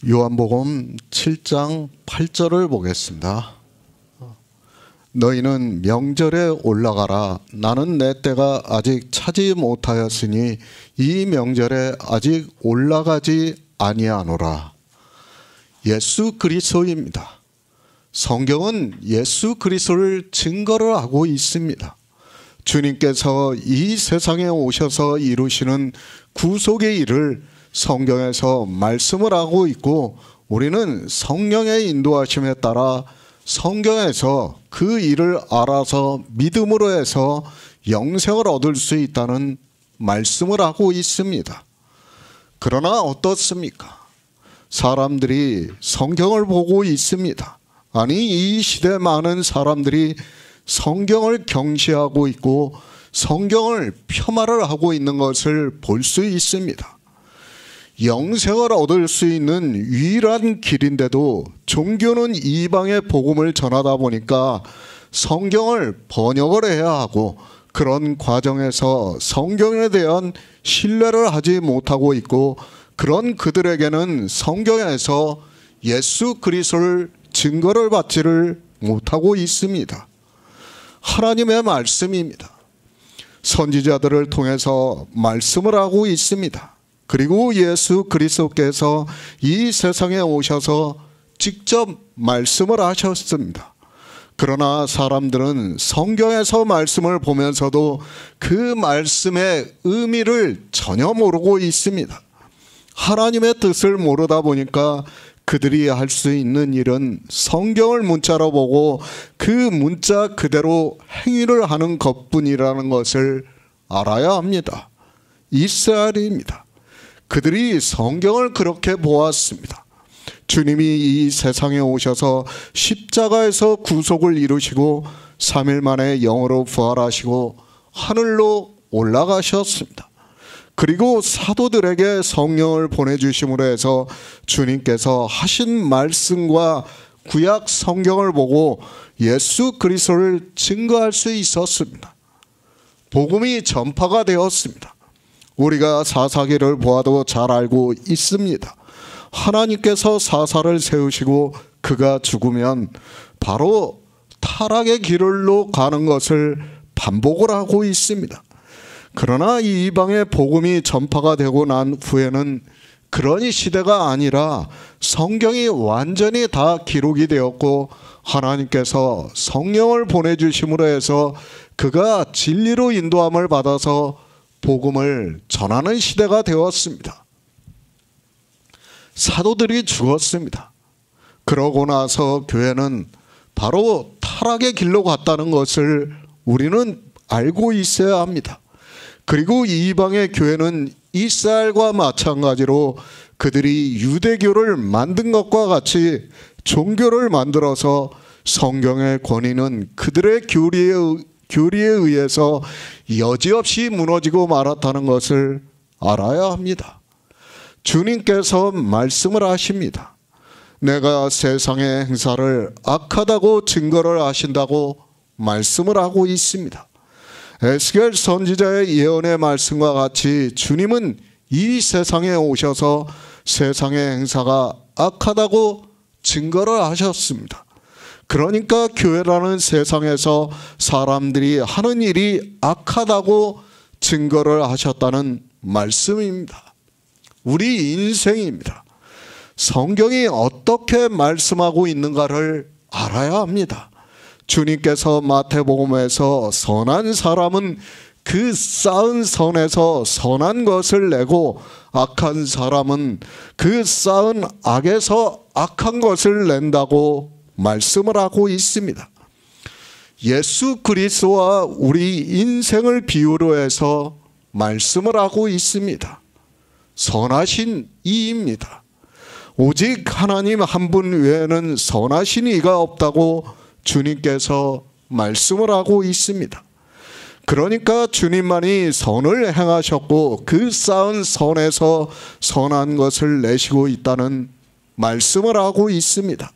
요한복음 7장 8절을 보겠습니다. 너희는 명절에 올라가라. 나는 내 때가 아직 차지 못하였으니 이 명절에 아직 올라가지 아니하노라. 예수 그리스도입니다. 성경은 예수 그리스도를 증거를 하고 있습니다. 주님께서 이 세상에 오셔서 이루시는 구속의 일을 성경에서 말씀을 하고 있고, 우리는 성령의 인도하심에 따라 성경에서 그 일을 알아서 믿음으로 해서 영생을 얻을 수 있다는 말씀을 하고 있습니다. 그러나 어떻습니까? 사람들이 성경을 보고 있습니다. 아니, 이 시대 많은 사람들이 성경을 경시하고 있고 성경을 폄하를 하고 있는 것을 볼 수 있습니다. 영생을 얻을 수 있는 유일한 길인데도 종교는 이방의 복음을 전하다 보니까 성경을 번역을 해야 하고, 그런 과정에서 성경에 대한 신뢰를 하지 못하고 있고, 그런 그들에게는 성경에서 예수 그리스도를 증거를 받지를 못하고 있습니다. 하나님의 말씀입니다. 선지자들을 통해서 말씀을 하고 있습니다. 그리고 예수 그리스도께서 이 세상에 오셔서 직접 말씀을 하셨습니다. 그러나 사람들은 성경에서 말씀을 보면서도 그 말씀의 의미를 전혀 모르고 있습니다. 하나님의 뜻을 모르다 보니까 그들이 할 수 있는 일은 성경을 문자로 보고 그 문자 그대로 행위를 하는 것뿐이라는 것을 알아야 합니다. 이스라엘입니다. 그들이 성경을 그렇게 보았습니다. 주님이 이 세상에 오셔서 십자가에서 구속을 이루시고 3일 만에 영으로 부활하시고 하늘로 올라가셨습니다. 그리고 사도들에게 성령을 보내주심으로 해서 주님께서 하신 말씀과 구약 성경을 보고 예수 그리스도를 증거할 수 있었습니다. 복음이 전파가 되었습니다. 우리가 사사기를 보아도 잘 알고 있습니다. 하나님께서 사사를 세우시고 그가 죽으면 바로 타락의 길로 가는 것을 반복을 하고 있습니다. 그러나 이 이방의 복음이 전파가 되고 난 후에는 그런 시대가 아니라 성경이 완전히 다 기록이 되었고, 하나님께서 성령을 보내주심으로 해서 그가 진리로 인도함을 받아서 복음을 전하는 시대가 되었습니다. 사도들이 죽었습니다. 그러고 나서 교회는 바로 타락의 길로 갔다는 것을 우리는 알고 있어야 합니다. 그리고 이방의 교회는 이스라엘과 마찬가지로 그들이 유대교를 만든 것과 같이 종교를 만들어서 성경의 권위는 그들의 교리에 의해서 여지없이 무너지고 말았다는 것을 알아야 합니다. 주님께서 말씀을 하십니다. 내가 세상의 행사를 악하다고 증거를 하신다고 말씀을 하고 있습니다. 에스겔 선지자의 예언의 말씀과 같이 주님은 이 세상에 오셔서 세상의 행사가 악하다고 증거를 하셨습니다. 그러니까 교회라는 세상에서 사람들이 하는 일이 악하다고 증거를 하셨다는 말씀입니다. 우리 인생입니다. 성경이 어떻게 말씀하고 있는가를 알아야 합니다. 주님께서 마태복음에서 선한 사람은 그 쌓은 선에서 선한 것을 내고 악한 사람은 그 쌓은 악에서 악한 것을 낸다고 말씀을 하고 있습니다. 예수 그리스도와 우리 인생을 비유로 해서 말씀을 하고 있습니다. 선하신 이입니다. 오직 하나님 한 분 외에는 선하신 이가 없다고 주님께서 말씀을 하고 있습니다. 그러니까 주님만이 선을 행하셨고 그 쌓은 선에서 선한 것을 내시고 있다는 말씀을 하고 있습니다.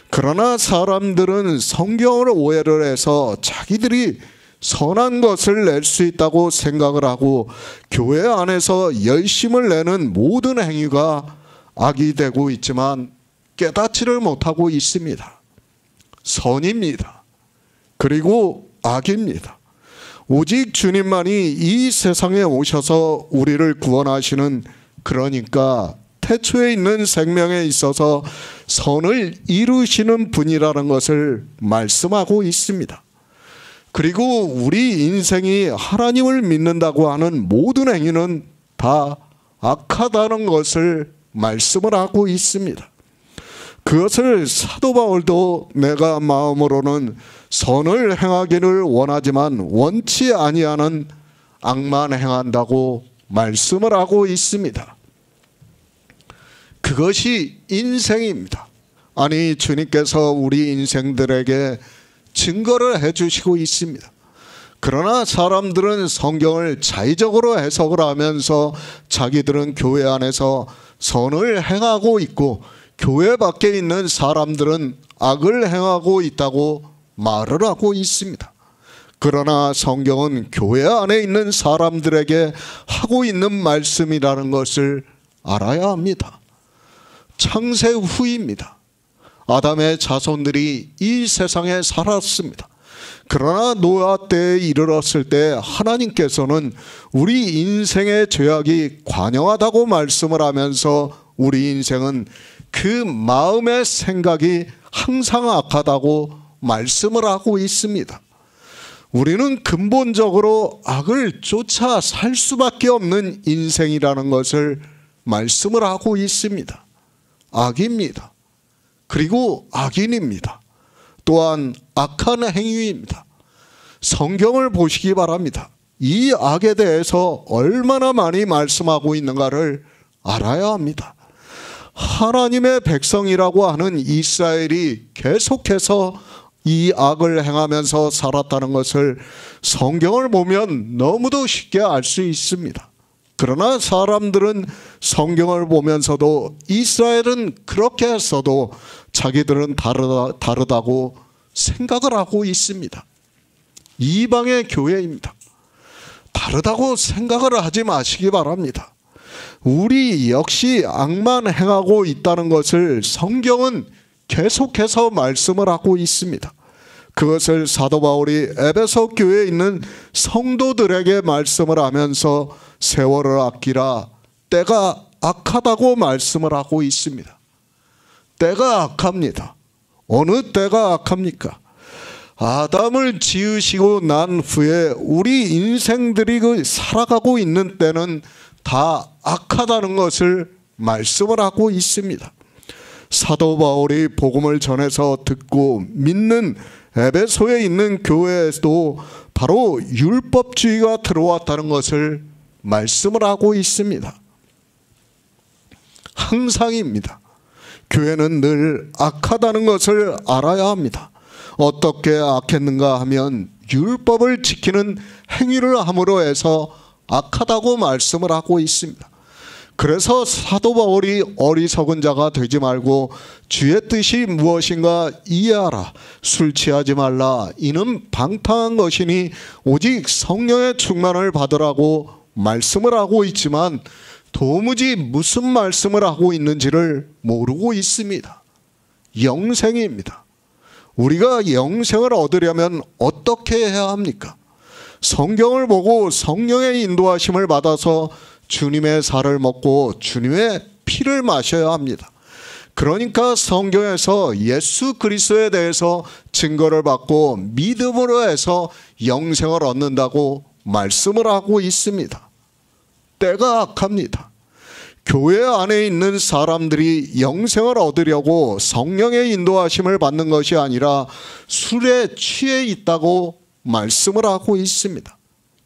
그러나 사람들은 성경을 오해를 해서 자기들이 선한 것을 낼 수 있다고 생각을 하고 교회 안에서 열심을 내는 모든 행위가 악이 되고 있지만 깨닫지를 못하고 있습니다. 선입니다. 그리고 악입니다. 오직 주님만이 이 세상에 오셔서 우리를 구원하시는, 그러니까 태초에 있는 생명에 있어서 선을 이루시는 분이라는 것을 말씀하고 있습니다. 그리고 우리 인생이 하나님을 믿는다고 하는 모든 행위는 다 악하다는 것을 말씀을 하고 있습니다. 그것을 사도 바울도 내가 마음으로는 선을 행하기를 원하지만 원치 아니하는 악만 행한다고 말씀을 하고 있습니다. 그것이 인생입니다. 아니, 주님께서 우리 인생들에게 증거를 해주시고 있습니다. 그러나 사람들은 성경을 자의적으로 해석을 하면서 자기들은 교회 안에서 선을 행하고 있고 교회 밖에 있는 사람들은 악을 행하고 있다고 말을 하고 있습니다. 그러나 성경은 교회 안에 있는 사람들에게 하고 있는 말씀이라는 것을 알아야 합니다. 창세 후입니다. 아담의 자손들이 이 세상에 살았습니다. 그러나 노아 때에 이르렀을 때 하나님께서는 우리 인생의 죄악이 관영하다고 말씀을 하면서 우리 인생은 그 마음의 생각이 항상 악하다고 말씀을 하고 있습니다. 우리는 근본적으로 악을 쫓아 살 수밖에 없는 인생이라는 것을 말씀을 하고 있습니다. 악입니다. 그리고 악인입니다. 또한 악한 행위입니다. 성경을 보시기 바랍니다. 이 악에 대해서 얼마나 많이 말씀하고 있는가를 알아야 합니다. 하나님의 백성이라고 하는 이스라엘이 계속해서 이 악을 행하면서 살았다는 것을 성경을 보면 너무도 쉽게 알 수 있습니다. 그러나 사람들은 성경을 보면서도 이스라엘은 그렇게 했어도 자기들은 다르다고 생각을 하고 있습니다. 이방의 교회입니다. 다르다고 생각을 하지 마시기 바랍니다. 우리 역시 악만 행하고 있다는 것을 성경은 계속해서 말씀을 하고 있습니다. 그것을 사도 바울이 에베소 교회에 있는 성도들에게 말씀을 하면서 세월을 아끼라, 때가 악하다고 말씀을 하고 있습니다. 때가 악합니다. 어느 때가 악합니까? 아담을 지으시고 난 후에 우리 인생들이 살아가고 있는 때는 다 악하다는 것을 말씀을 하고 있습니다. 사도 바울이 복음을 전해서 듣고 믿는 에베소에 있는 교회에도 바로 율법주의가 들어왔다는 것을 말씀을 하고 있습니다. 항상입니다. 교회는 늘 악하다는 것을 알아야 합니다. 어떻게 악했는가 하면 율법을 지키는 행위를 함으로 해서 악하다고 말씀을 하고 있습니다. 그래서 사도 바울이 어리석은 자가 되지 말고 주의 뜻이 무엇인가 이해하라. 술 취하지 말라. 이는 방탕한 것이니 오직 성령의 충만을 받으라고 말씀을 하고 있지만 도무지 무슨 말씀을 하고 있는지를 모르고 있습니다. 영생입니다. 우리가 영생을 얻으려면 어떻게 해야 합니까? 성경을 보고 성령의 인도하심을 받아서 주님의 살을 먹고 주님의 피를 마셔야 합니다. 그러니까 성경에서 예수 그리스도에 대해서 증거를 받고 믿음으로 해서 영생을 얻는다고 말씀을 하고 있습니다. 때가 악합니다. 교회 안에 있는 사람들이 영생을 얻으려고 성령의 인도하심을 받는 것이 아니라 술에 취해 있다고 말씀을 하고 있습니다.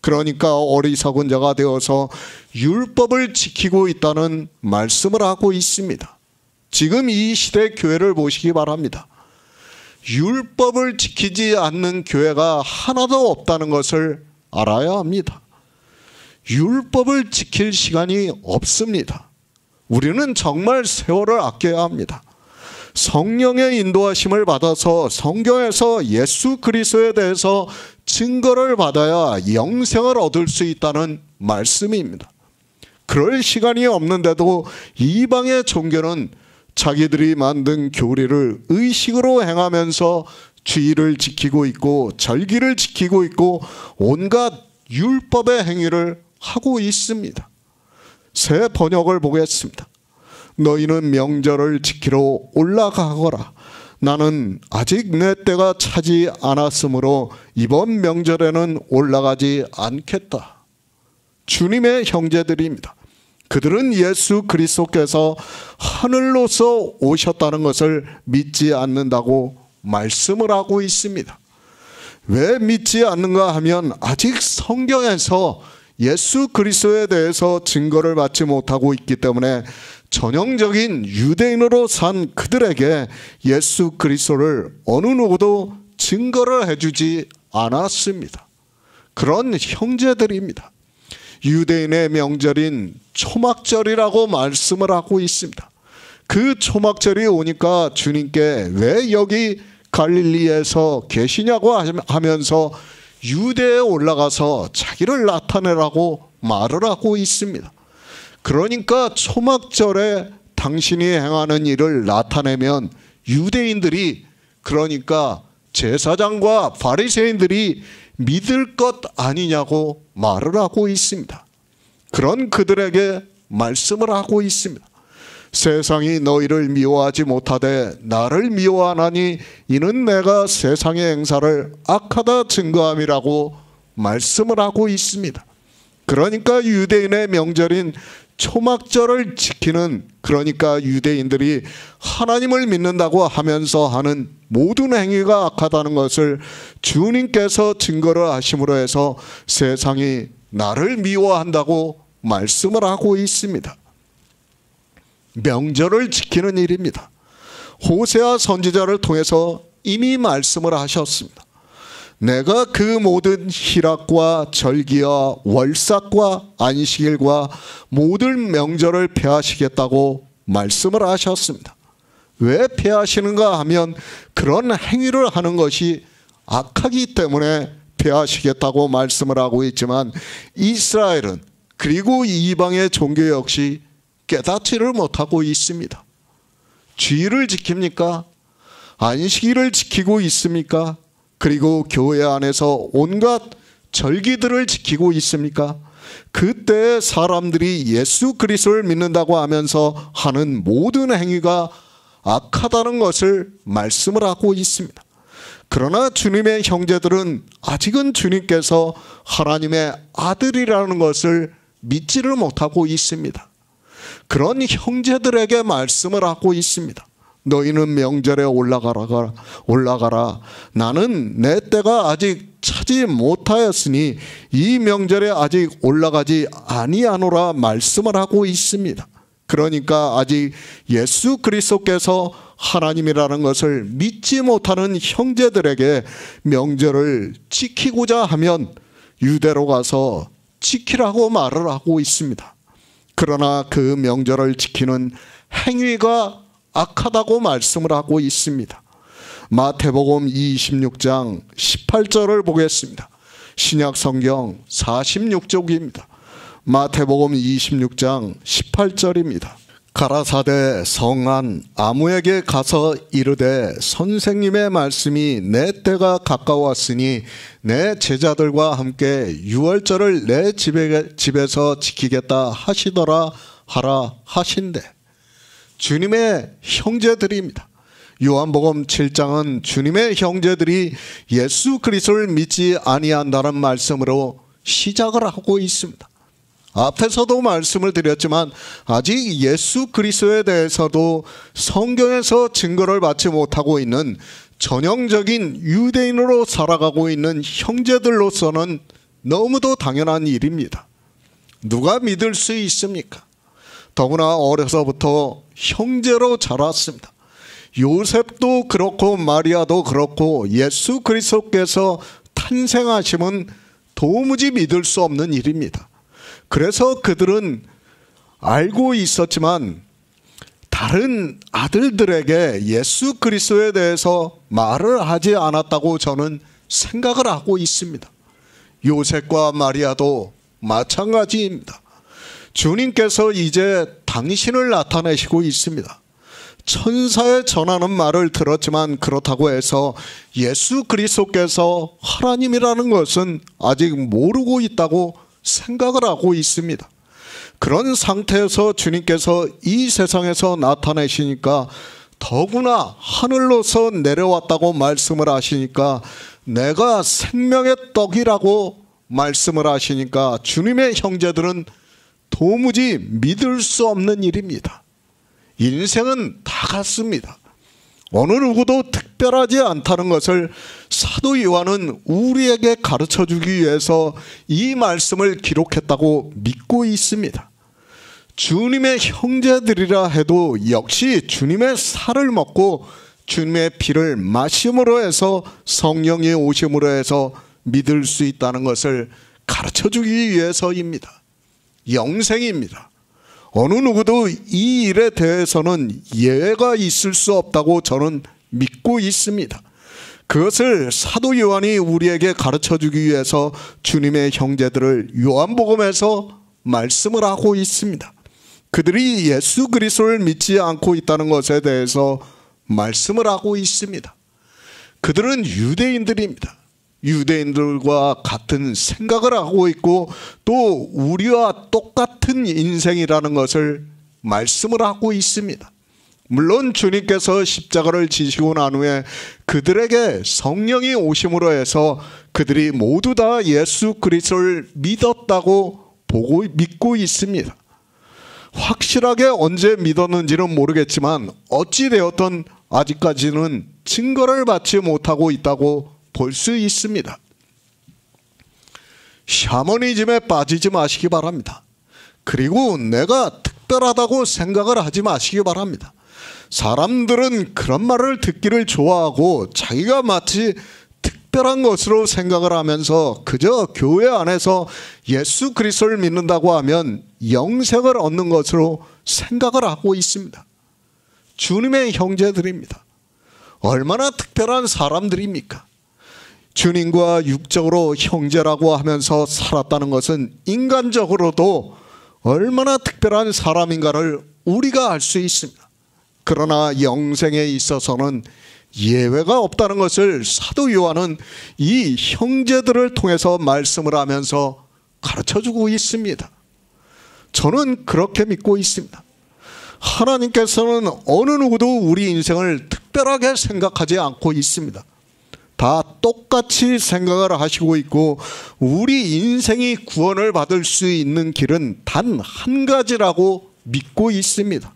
그러니까 어리석은 자가 되어서 율법을 지키고 있다는 말씀을 하고 있습니다. 지금 이 시대 교회를 보시기 바랍니다. 율법을 지키지 않는 교회가 하나도 없다는 것을 알아야 합니다. 율법을 지킬 시간이 없습니다. 우리는 정말 세월을 아껴야 합니다. 성령의 인도하심을 받아서 성경에서 예수 그리스도에 대해서 증거를 받아야 영생을 얻을 수 있다는 말씀입니다. 그럴 시간이 없는데도 이방의 종교는 자기들이 만든 교리를 의식으로 행하면서 주의를 지키고 있고 절기를 지키고 있고 온갖 율법의 행위를 하고 있습니다. 새 번역을 보겠습니다. 너희는 명절을 지키러 올라가거라. 나는 아직 내 때가 차지 않았으므로 이번 명절에는 올라가지 않겠다. 주님의 형제들입니다. 그들은 예수 그리스도께서 하늘로서 오셨다는 것을 믿지 않는다고 말씀을 하고 있습니다. 왜 믿지 않는가 하면 아직 성경에서 예수 그리스도에 대해서 증거를 받지 못하고 있기 때문에 전형적인 유대인으로 산 그들에게 예수 그리스도를 어느 누구도 증거를 해주지 않았습니다. 그런 형제들입니다. 유대인의 명절인 초막절이라고 말씀을 하고 있습니다. 그 초막절이 오니까 주님께 왜 여기 갈릴리에서 계시냐고 하면서 유대에 올라가서 자기를 나타내라고 말을 하고 있습니다. 그러니까 초막절에 당신이 행하는 일을 나타내면 유대인들이, 그러니까 제사장과 바리새인들이 믿을 것 아니냐고 말을 하고 있습니다. 그런 그들에게 말씀을 하고 있습니다. 세상이 너희를 미워하지 못하되 나를 미워하나니 이는 내가 세상의 행사를 악하다 증거함이라고 말씀을 하고 있습니다. 그러니까 유대인의 명절인 초막절을 지키는, 그러니까 유대인들이 하나님을 믿는다고 하면서 하는 모든 행위가 악하다는 것을 주님께서 증거를 하심으로 해서 세상이 나를 미워한다고 말씀을 하고 있습니다. 명절을 지키는 일입니다. 호세아 선지자를 통해서 이미 말씀을 하셨습니다. 내가 그 모든 희락과 절기와 월삭과 안식일과 모든 명절을 폐하시겠다고 말씀을 하셨습니다. 왜 폐하시는가 하면 그런 행위를 하는 것이 악하기 때문에 폐하시겠다고 말씀을 하고 있지만 이스라엘은, 그리고 이방의 종교 역시 깨닫지를 못하고 있습니다. 주의를 지킵니까? 안식일을 지키고 있습니까? 그리고 교회 안에서 온갖 절기들을 지키고 있습니까? 그때 사람들이 예수 그리스도를 믿는다고 하면서 하는 모든 행위가 악하다는 것을 말씀을 하고 있습니다. 그러나 주님의 형제들은 아직은 주님께서 하나님의 아들이라는 것을 믿지를 못하고 있습니다. 그런 형제들에게 말씀을 하고 있습니다. 너희는 명절에 올라가라. 나는 내 때가 아직 차지 못하였으니 이 명절에 아직 올라가지 아니하노라 말씀을 하고 있습니다. 그러니까 아직 예수 그리스도께서 하나님이라는 것을 믿지 못하는 형제들에게 명절을 지키고자 하면 유대로 가서 지키라고 말을 하고 있습니다. 그러나 그 명절을 지키는 행위가 악하다고 말씀을 하고 있습니다. 마태복음 26장 18절을 보겠습니다. 신약 성경 46쪽입니다. 마태복음 26장 18절입니다. 가라사대 성한 아무에게 가서 이르되 선생님의 말씀이 내 때가 가까웠으니 내 제자들과 함께 유월절을 내 집에서 지키겠다 하시더라 하라 하신대. 주님의 형제들입니다. 요한복음 7장은 주님의 형제들이 예수 그리스도를 믿지 아니한다는 말씀으로 시작을 하고 있습니다. 앞에서도 말씀을 드렸지만 아직 예수 그리스도에 대해서도 성경에서 증거를 받지 못하고 있는 전형적인 유대인으로 살아가고 있는 형제들로서는 너무도 당연한 일입니다. 누가 믿을 수 있습니까? 더구나 어려서부터 형제로 자랐습니다. 요셉도 그렇고 마리아도 그렇고 예수 그리스도께서 탄생하심은 도무지 믿을 수 없는 일입니다. 그래서 그들은 알고 있었지만 다른 아들들에게 예수 그리스도에 대해서 말을 하지 않았다고 저는 생각을 하고 있습니다. 요셉과 마리아도 마찬가지입니다. 주님께서 이제 당신을 나타내시고 있습니다. 천사의 전하는 말을 들었지만 그렇다고 해서 예수 그리스도께서 하나님이라는 것은 아직 모르고 있다고 생각을 하고 있습니다. 그런 상태에서 주님께서 이 세상에서 나타내시니까 더구나 하늘로서 내려왔다고 말씀을 하시니까 내가 생명의 떡이라고 말씀을 하시니까 주님의 형제들은 도무지 믿을 수 없는 일입니다. 인생은 다 같습니다. 어느 누구도 특별하지 않다는 것을 사도 요한은 우리에게 가르쳐주기 위해서 이 말씀을 기록했다고 믿고 있습니다. 주님의 형제들이라 해도 역시 주님의 살을 먹고 주님의 피를 마심으로 해서 성령이 오심으로 해서 믿을 수 있다는 것을 가르쳐주기 위해서입니다. 영생입니다. 어느 누구도 이 일에 대해서는 예외가 있을 수 없다고 저는 믿고 있습니다. 그것을 사도 요한이 우리에게 가르쳐주기 위해서 주님의 형제들을 요한복음에서 말씀을 하고 있습니다. 그들이 예수 그리스도를 믿지 않고 있다는 것에 대해서 말씀을 하고 있습니다. 그들은 유대인들입니다. 유대인들과 같은 생각을 하고 있고 또 우리와 똑같은 인생이라는 것을 말씀을 하고 있습니다. 물론 주님께서 십자가를 지시고 난 후에 그들에게 성령이 오심으로 해서 그들이 모두 다 예수 그리스도를 믿었다고 믿고 있습니다. 확실하게 언제 믿었는지는 모르겠지만 어찌되었든 아직까지는 증거를 받지 못하고 있다고 볼 수 있습니다. 샤머니즘에 빠지지 마시기 바랍니다. 그리고 내가 특별하다고 생각을 하지 마시기 바랍니다. 사람들은 그런 말을 듣기를 좋아하고 자기가 마치 특별한 것으로 생각을 하면서 그저 교회 안에서 예수 그리스도를 믿는다고 하면 영생을 얻는 것으로 생각을 하고 있습니다. 주님의 형제들입니다. 얼마나 특별한 사람들입니까? 주님과 육적으로 형제라고 하면서 살았다는 것은 인간적으로도 얼마나 특별한 사람인가를 우리가 알 수 있습니다. 그러나 영생에 있어서는 예외가 없다는 것을 사도 요한은 이 형제들을 통해서 말씀을 하면서 가르쳐주고 있습니다. 저는 그렇게 믿고 있습니다. 하나님께서는 어느 누구도 우리 인생을 특별하게 생각하지 않고 있습니다. 다 똑같이 생각을 하시고 있고 우리 인생이 구원을 받을 수 있는 길은 단 한 가지라고 믿고 있습니다.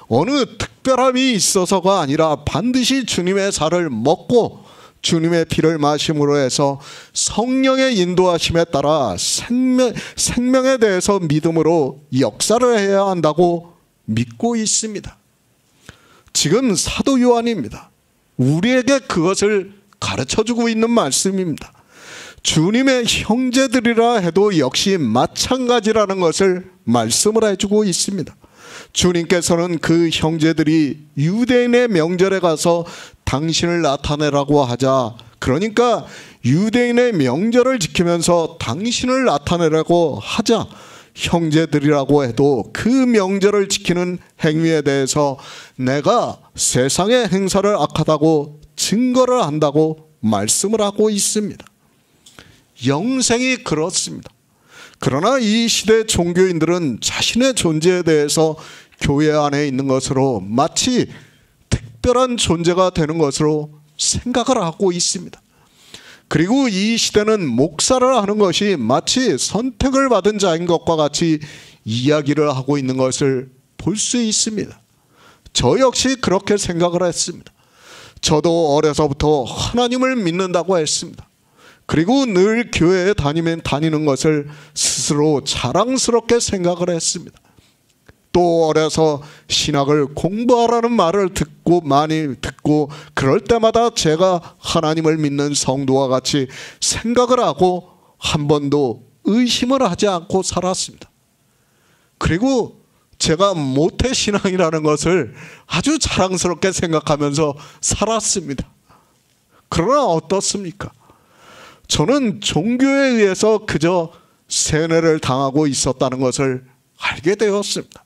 어느 특별함이 있어서가 아니라 반드시 주님의 살을 먹고 주님의 피를 마심으로 해서 성령의 인도하심에 따라 생명에 대해서 믿음으로 역사를 해야 한다고 믿고 있습니다. 지금 사도 요한입니다. 우리에게 그것을 가르쳐주고 있는 말씀입니다. 주님의 형제들이라 해도 역시 마찬가지라는 것을 말씀을 해주고 있습니다. 주님께서는 그 형제들이 유대인의 명절에 가서 당신을 나타내라고 하자, 그러니까 유대인의 명절을 지키면서 당신을 나타내라고 하자, 형제들이라고 해도 그 명절을 지키는 행위에 대해서 내가 세상의 행사를 악하다고 증거를 한다고 말씀을 하고 있습니다. 영생이 그렇습니다. 그러나 이 시대 종교인들은 자신의 존재에 대해서 교회 안에 있는 것으로 마치 특별한 존재가 되는 것으로 생각을 하고 있습니다. 그리고 이 시대는 목사를 하는 것이 마치 선택을 받은 자인 것과 같이 이야기를 하고 있는 것을 볼 수 있습니다. 저 역시 그렇게 생각을 했습니다. 저도 어려서부터 하나님을 믿는다고 했습니다. 그리고 늘 교회에 다니는 것을 스스로 자랑스럽게 생각을 했습니다. 또 어려서 신학을 공부하라는 말을 많이 듣고 그럴 때마다 제가 하나님을 믿는 성도와 같이 생각을 하고 한 번도 의심을 하지 않고 살았습니다. 그리고 제가 모태신앙이라는 것을 아주 자랑스럽게 생각하면서 살았습니다. 그러나 어떻습니까? 저는 종교에 의해서 그저 세뇌를 당하고 있었다는 것을 알게 되었습니다.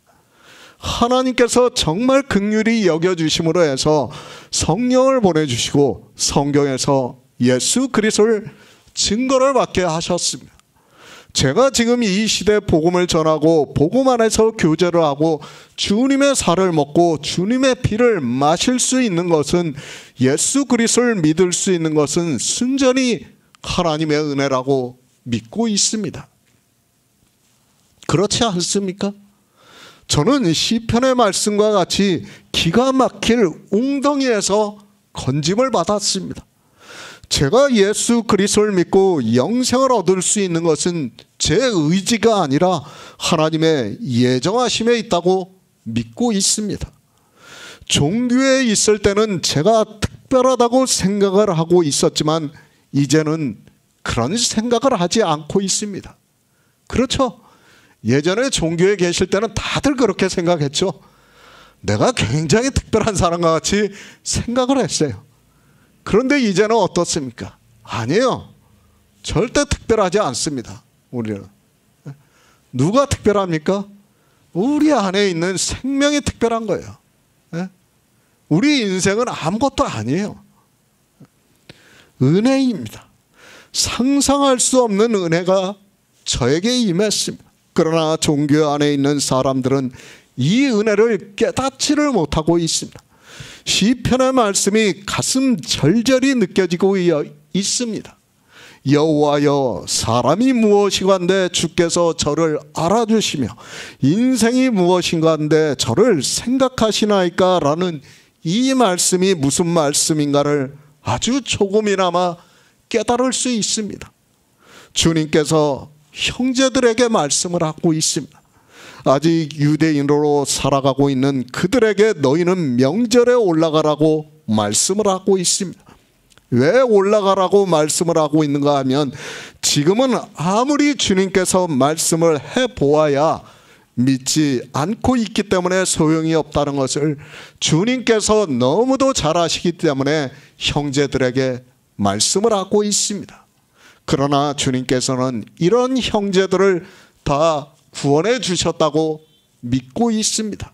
하나님께서 정말 긍휼히 여겨주심으로 해서 성령을 보내주시고 성경에서 예수 그리스도를 증거를 받게 하셨습니다. 제가 지금 이 시대 복음을 전하고 복음 안에서 교제를 하고 주님의 살을 먹고 주님의 피를 마실 수 있는 것은, 예수 그리스도를 믿을 수 있는 것은 순전히 하나님의 은혜라고 믿고 있습니다. 그렇지 않습니까? 저는 시편의 말씀과 같이 기가 막힐 웅덩이에서 건짐을 받았습니다. 제가 예수 그리스도를 믿고 영생을 얻을 수 있는 것은 제 의지가 아니라 하나님의 예정하심에 있다고 믿고 있습니다. 종교에 있을 때는 제가 특별하다고 생각을 하고 있었지만 이제는 그런 생각을 하지 않고 있습니다. 그렇죠? 예전에 종교에 계실 때는 다들 그렇게 생각했죠. 내가 굉장히 특별한 사람과 같이 생각을 했어요. 그런데 이제는 어떻습니까? 아니에요. 절대 특별하지 않습니다. 우리는. 누가 특별합니까? 우리 안에 있는 생명이 특별한 거예요. 우리 인생은 아무것도 아니에요. 은혜입니다. 상상할 수 없는 은혜가 저에게 임했습니다. 그러나 종교 안에 있는 사람들은 이 은혜를 깨닫지를 못하고 있습니다. 시편의 말씀이 가슴 절절히 느껴지고 있습니다. 여호와여, 사람이 무엇이간데 주께서 저를 알아주시며 인생이 무엇인가인데 저를 생각하시나이까 라는 이 말씀이 무슨 말씀인가를 아주 조금이나마 깨달을 수 있습니다. 주님께서 형제들에게 말씀을 하고 있습니다. 아직 유대인으로 살아가고 있는 그들에게 너희는 명절에 올라가라고 말씀을 하고 있습니다. 왜 올라가라고 말씀을 하고 있는가 하면, 지금은 아무리 주님께서 말씀을 해보아야 믿지 않고 있기 때문에 소용이 없다는 것을 주님께서 너무도 잘 아시기 때문에 형제들에게 말씀을 하고 있습니다. 그러나 주님께서는 이런 형제들을 다 구원해 주셨다고 믿고 있습니다.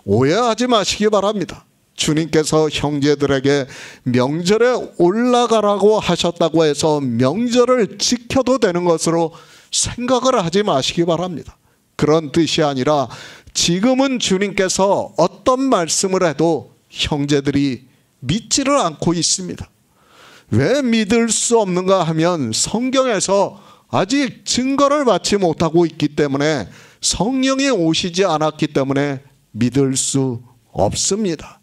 오해하지 마시기 바랍니다. 주님께서 형제들에게 명절에 올라가라고 하셨다고 해서 명절을 지켜도 되는 것으로 생각을 하지 마시기 바랍니다. 그런 뜻이 아니라 지금은 주님께서 어떤 말씀을 해도 형제들이 믿지를 않고 있습니다. 왜 믿을 수 없는가 하면 성경에서 아직 증거를 받지 못하고 있기 때문에, 성령이 오시지 않았기 때문에 믿을 수 없습니다.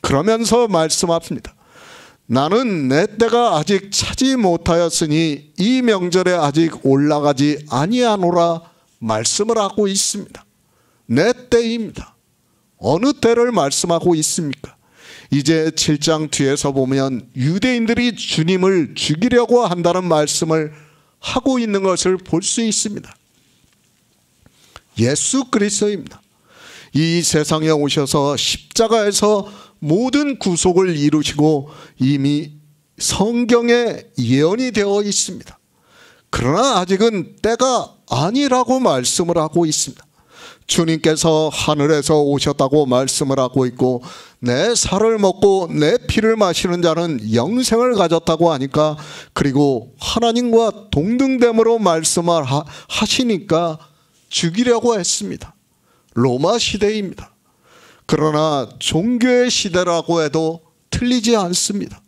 그러면서 말씀합니다. 나는 내 때가 아직 차지 못하였으니 이 명절에 아직 올라가지 아니하노라 말씀을 하고 있습니다. 내 때입니다. 어느 때를 말씀하고 있습니까? 이제 7장 뒤에서 보면 유대인들이 주님을 죽이려고 한다는 말씀을 하고 있는 것을 볼 수 있습니다. 예수 그리스도입니다. 이 세상에 오셔서 십자가에서 모든 구속을 이루시고 이미 성경에 예언이 되어 있습니다. 그러나 아직은 때가 아니라고 말씀을 하고 있습니다. 주님께서 하늘에서 오셨다고 말씀을 하고 있고, 내 살을 먹고 내 피를 마시는 자는 영생을 가졌다고 하니까, 그리고 하나님과 동등됨으로 말씀을 하시니까 죽이려고 했습니다. 로마 시대입니다. 그러나 종교의 시대라고 해도 틀리지 않습니다.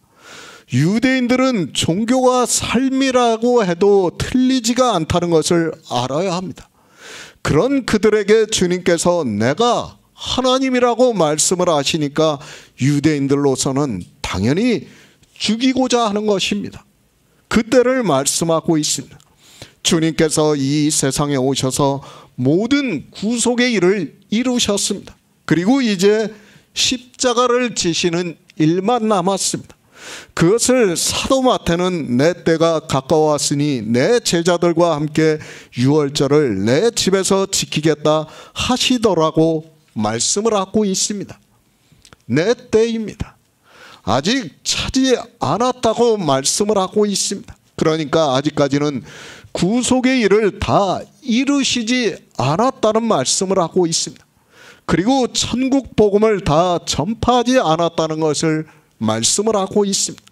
유대인들은 종교가 삶이라고 해도 틀리지가 않다는 것을 알아야 합니다. 그런 그들에게 주님께서 내가 하나님이라고 말씀을 하시니까 유대인들로서는 당연히 죽이고자 하는 것입니다. 그때를 말씀하고 있습니다. 주님께서 이 세상에 오셔서 모든 구속의 일을 이루셨습니다. 그리고 이제 십자가를 지시는 일만 남았습니다. 그것을 사도 마태는 내 때가 가까웠으니 내 제자들과 함께 유월절을 내 집에서 지키겠다 하시더라고 말씀을 하고 있습니다. 내 때입니다. 아직 차지 않았다고 말씀을 하고 있습니다. 그러니까 아직까지는 구속의 일을 다 이루시지 않았다는 말씀을 하고 있습니다. 그리고 천국 복음을 다 전파하지 않았다는 것을 말씀을 하고 있습니다.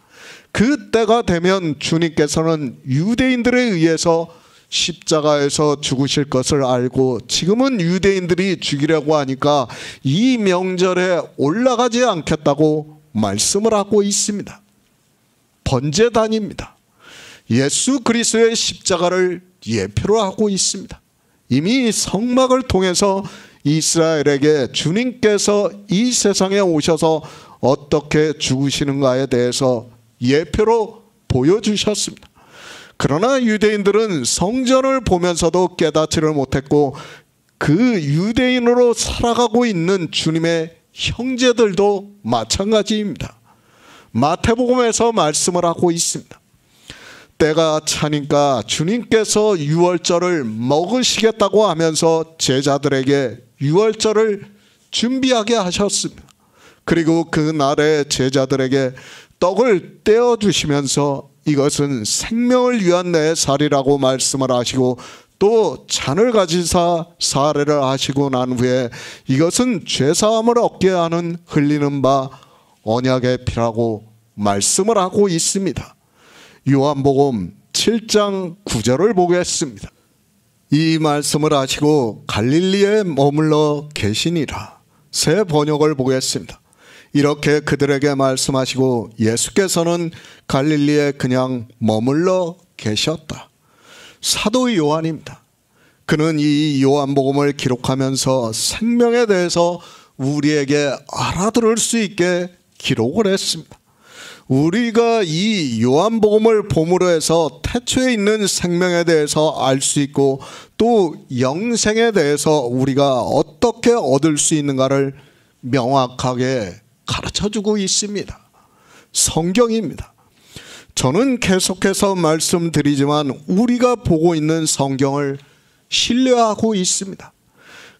그 때가 되면 주님께서는 유대인들에 의해서 십자가에서 죽으실 것을 알고 지금은 유대인들이 죽이려고 하니까 이 명절에 올라가지 않겠다고 말씀을 하고 있습니다. 번제단입니다. 예수 그리스도의 십자가를 예표로 하고 있습니다. 이미 성막을 통해서 이스라엘에게 주님께서 이 세상에 오셔서 어떻게 죽으시는가에 대해서 예표로 보여주셨습니다. 그러나 유대인들은 성전을 보면서도 깨닫지를 못했고 그 유대인으로 살아가고 있는 주님의 형제들도 마찬가지입니다. 마태복음에서 말씀을 하고 있습니다. 때가 차니까 주님께서 유월절을 먹으시겠다고 하면서 제자들에게 유월절을 준비하게 하셨습니다. 그리고 그 날에 제자들에게 떡을 떼어주시면서 이것은 생명을 위한 내 살이라고 말씀을 하시고 또 잔을 가지사 사례를 하시고 난 후에 이것은 죄사함을 얻게 하는 흘리는 바 언약의 피라고 말씀을 하고 있습니다. 요한복음 7장 9절을 보겠습니다. 이 말씀을 하시고 갈릴리에 머물러 계시니라. 새 번역을 보겠습니다. 이렇게 그들에게 말씀하시고 예수께서는 갈릴리에 그냥 머물러 계셨다. 사도 요한입니다. 그는 이 요한복음을 기록하면서 생명에 대해서 우리에게 알아들을 수 있게 기록을 했습니다. 우리가 이 요한복음을 보므로 해서 태초에 있는 생명에 대해서 알 수 있고 또 영생에 대해서 우리가 어떻게 얻을 수 있는가를 명확하게 가르쳐주고 있습니다. 성경입니다. 저는 계속해서 말씀드리지만 우리가 보고 있는 성경을 신뢰하고 있습니다.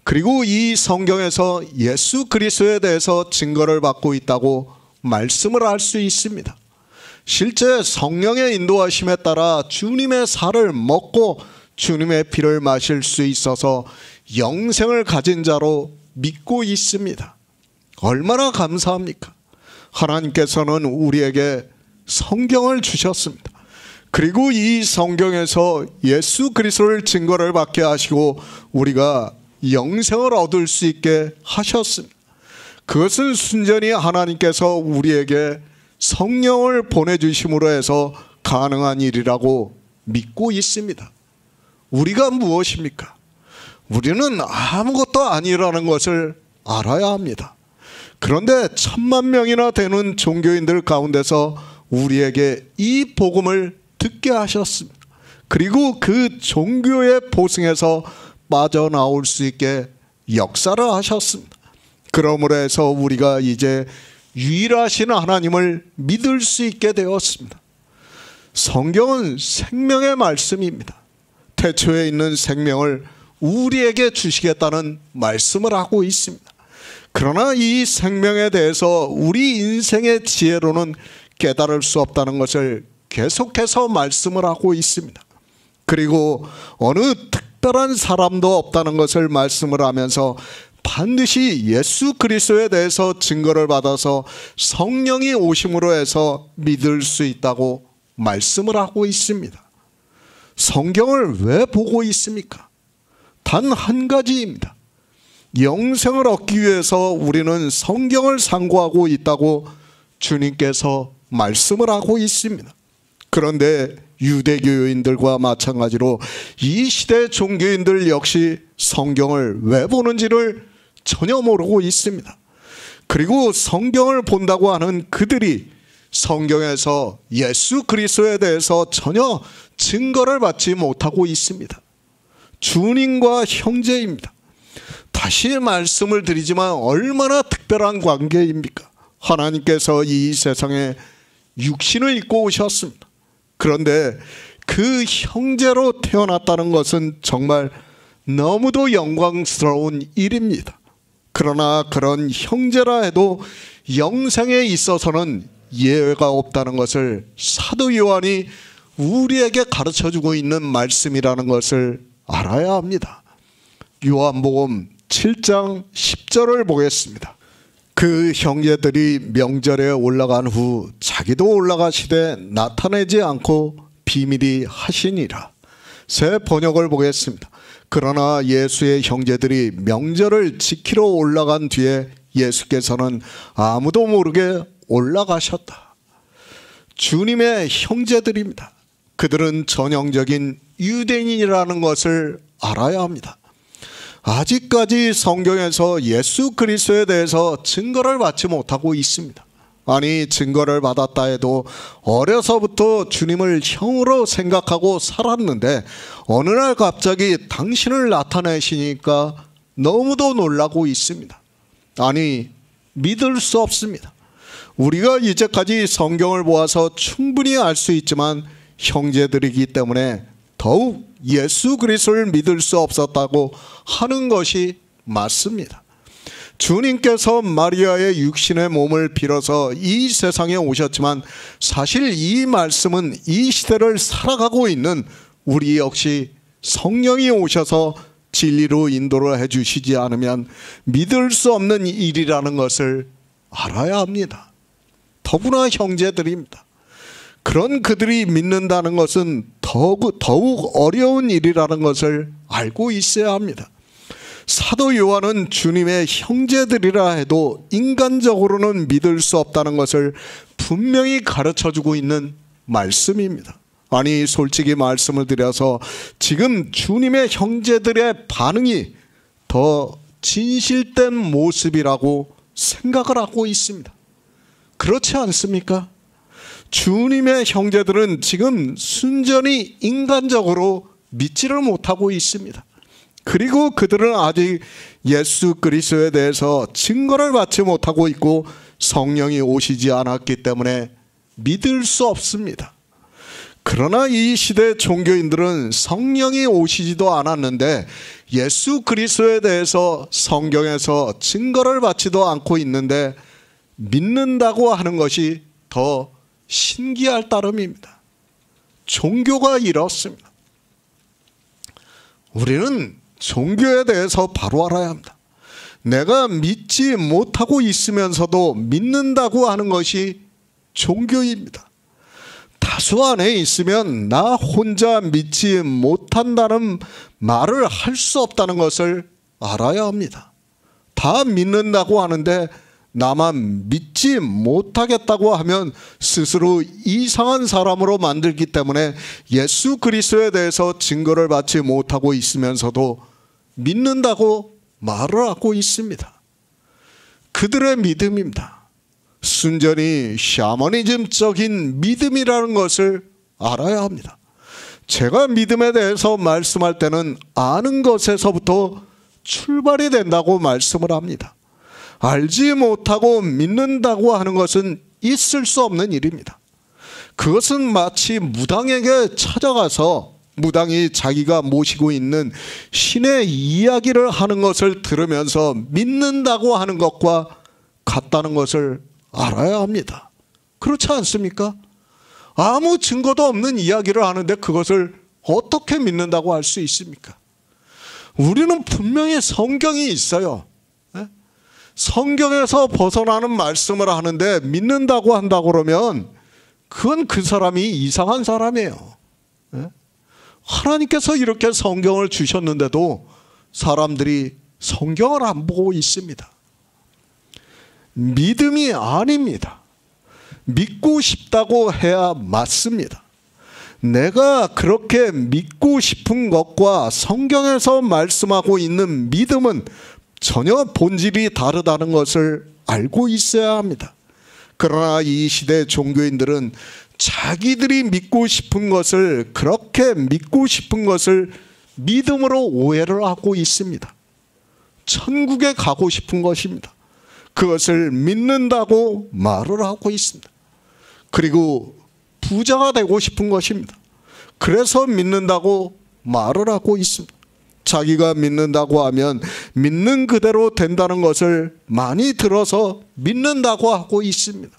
그리고 이 성경에서 예수 그리스도에 대해서 증거를 받고 있다고 말씀을 할 수 있습니다. 실제 성령의 인도하심에 따라 주님의 살을 먹고 주님의 피를 마실 수 있어서 영생을 가진 자로 믿고 있습니다. 얼마나 감사합니까? 하나님께서는 우리에게 성경을 주셨습니다. 그리고 이 성경에서 예수 그리스도를 증거를 받게 하시고 우리가 영생을 얻을 수 있게 하셨습니다. 그것은 순전히 하나님께서 우리에게 성령을 보내주심으로 해서 가능한 일이라고 믿고 있습니다. 우리가 무엇입니까? 우리는 아무것도 아니라는 것을 알아야 합니다. 그런데 10,000명이나 되는 종교인들 가운데서 우리에게 이 복음을 듣게 하셨습니다. 그리고 그 종교의 보승에서 빠져나올 수 있게 역사를 하셨습니다. 그러므로 해서 우리가 이제 유일하신 하나님을 믿을 수 있게 되었습니다. 성경은 생명의 말씀입니다. 태초에 있는 생명을 우리에게 주시겠다는 말씀을 하고 있습니다. 그러나 이 생명에 대해서 우리 인생의 지혜로는 깨달을 수 없다는 것을 계속해서 말씀을 하고 있습니다. 그리고 어느 특별한 사람도 없다는 것을 말씀을 하면서 반드시 예수 그리스도에 대해서 증거를 받아서 성령이 오심으로 해서 믿을 수 있다고 말씀을 하고 있습니다. 성경을 왜 보고 있습니까? 단 한 가지입니다. 영생을 얻기 위해서 우리는 성경을 상고하고 있다고 주님께서 말씀을 하고 있습니다. 그런데 유대교인들과 마찬가지로 이 시대 종교인들 역시 성경을 왜 보는지를 전혀 모르고 있습니다. 그리고 성경을 본다고 하는 그들이 성경에서 예수 그리스도에 대해서 전혀 증거를 받지 못하고 있습니다. 주님과 형제입니다. 다시 말씀을 드리지만 얼마나 특별한 관계입니까? 하나님께서 이 세상에 육신을 입고 오셨습니다. 그런데 그 형제로 태어났다는 것은 정말 너무도 영광스러운 일입니다. 그러나 그런 형제라 해도 영생에 있어서는 예외가 없다는 것을 사도 요한이 우리에게 가르쳐주고 있는 말씀이라는 것을 알아야 합니다. 요한복음 7장 10절을 보겠습니다. 그 형제들이 명절에 올라간 후 자기도 올라가시되 나타내지 않고 비밀히 하시니라. 새 번역을 보겠습니다. 그러나 예수의 형제들이 명절을 지키러 올라간 뒤에 예수께서는 아무도 모르게 올라가셨다. 주님의 형제들입니다. 그들은 전형적인 유대인이라는 것을 알아야 합니다. 아직까지 성경에서 예수 그리스도에 대해서 증거를 받지 못하고 있습니다. 아니, 증거를 받았다 해도 어려서부터 주님을 형으로 생각하고 살았는데 어느 날 갑자기 당신을 나타내시니까 너무도 놀라고 있습니다. 아니, 믿을 수 없습니다. 우리가 이제까지 성경을 보아서 충분히 알 수 있지만 형제들이기 때문에 더욱 예수 그리스도를 믿을 수 없었다고 하는 것이 맞습니다. 주님께서 마리아의 육신의 몸을 빌어서 이 세상에 오셨지만 사실 이 말씀은 이 시대를 살아가고 있는 우리 역시 성령이 오셔서 진리로 인도를 해주시지 않으면 믿을 수 없는 일이라는 것을 알아야 합니다. 더구나 형제들입니다. 그런 그들이 믿는다는 것은 더욱 어려운 일이라는 것을 알고 있어야 합니다. 사도 요한은 주님의 형제들이라 해도 인간적으로는 믿을 수 없다는 것을 분명히 가르쳐주고 있는 말씀입니다. 아니, 솔직히 말씀을 드려서 지금 주님의 형제들의 반응이 더 진실된 모습이라고 생각을 하고 있습니다. 그렇지 않습니까? 주님의 형제들은 지금 순전히 인간적으로 믿지를 못하고 있습니다. 그리고 그들은 아직 예수 그리스도에 대해서 증거를 받지 못하고 있고 성령이 오시지 않았기 때문에 믿을 수 없습니다. 그러나 이 시대 종교인들은 성령이 오시지도 않았는데 예수 그리스도에 대해서 성경에서 증거를 받지도 않고 있는데 믿는다고 하는 것이 더 신기할 따름입니다. 종교가 이렇습니다. 우리는 종교에 대해서 바로 알아야 합니다. 내가 믿지 못하고 있으면서도 믿는다고 하는 것이 종교입니다. 다수 안에 있으면 나 혼자 믿지 못한다는 말을 할 수 없다는 것을 알아야 합니다. 다 믿는다고 하는데 나만 믿지 못하겠다고 하면 스스로 이상한 사람으로 만들기 때문에 예수 그리스도에 대해서 증거를 받지 못하고 있으면서도 믿는다고 말을 하고 있습니다. 그들의 믿음입니다. 순전히 샤머니즘적인 믿음이라는 것을 알아야 합니다. 제가 믿음에 대해서 말씀할 때는 아는 것에서부터 출발이 된다고 말씀을 합니다. 알지 못하고 믿는다고 하는 것은 있을 수 없는 일입니다. 그것은 마치 무당에게 찾아가서 무당이 자기가 모시고 있는 신의 이야기를 하는 것을 들으면서 믿는다고 하는 것과 같다는 것을 알아야 합니다. 그렇지 않습니까? 아무 증거도 없는 이야기를 하는데 그것을 어떻게 믿는다고 할 수 있습니까? 우리는 분명히 성경이 있어요. 성경에서 벗어나는 말씀을 하는데 믿는다고 한다고 그러면 그건 그 사람이 이상한 사람이에요. 하나님께서 이렇게 성경을 주셨는데도 사람들이 성경을 안 보고 있습니다. 믿음이 아닙니다. 믿고 싶다고 해야 맞습니다. 내가 그렇게 믿고 싶은 것과 성경에서 말씀하고 있는 믿음은 전혀 본질이 다르다는 것을 알고 있어야 합니다. 그러나 이 시대 종교인들은 자기들이 믿고 싶은 것을, 그렇게 믿고 싶은 것을 믿음으로 오해를 하고 있습니다. 천국에 가고 싶은 것입니다. 그것을 믿는다고 말을 하고 있습니다. 그리고 부자가 되고 싶은 것입니다. 그래서 믿는다고 말을 하고 있습니다. 자기가 믿는다고 하면 믿는 그대로 된다는 것을 많이 들어서 믿는다고 하고 있습니다.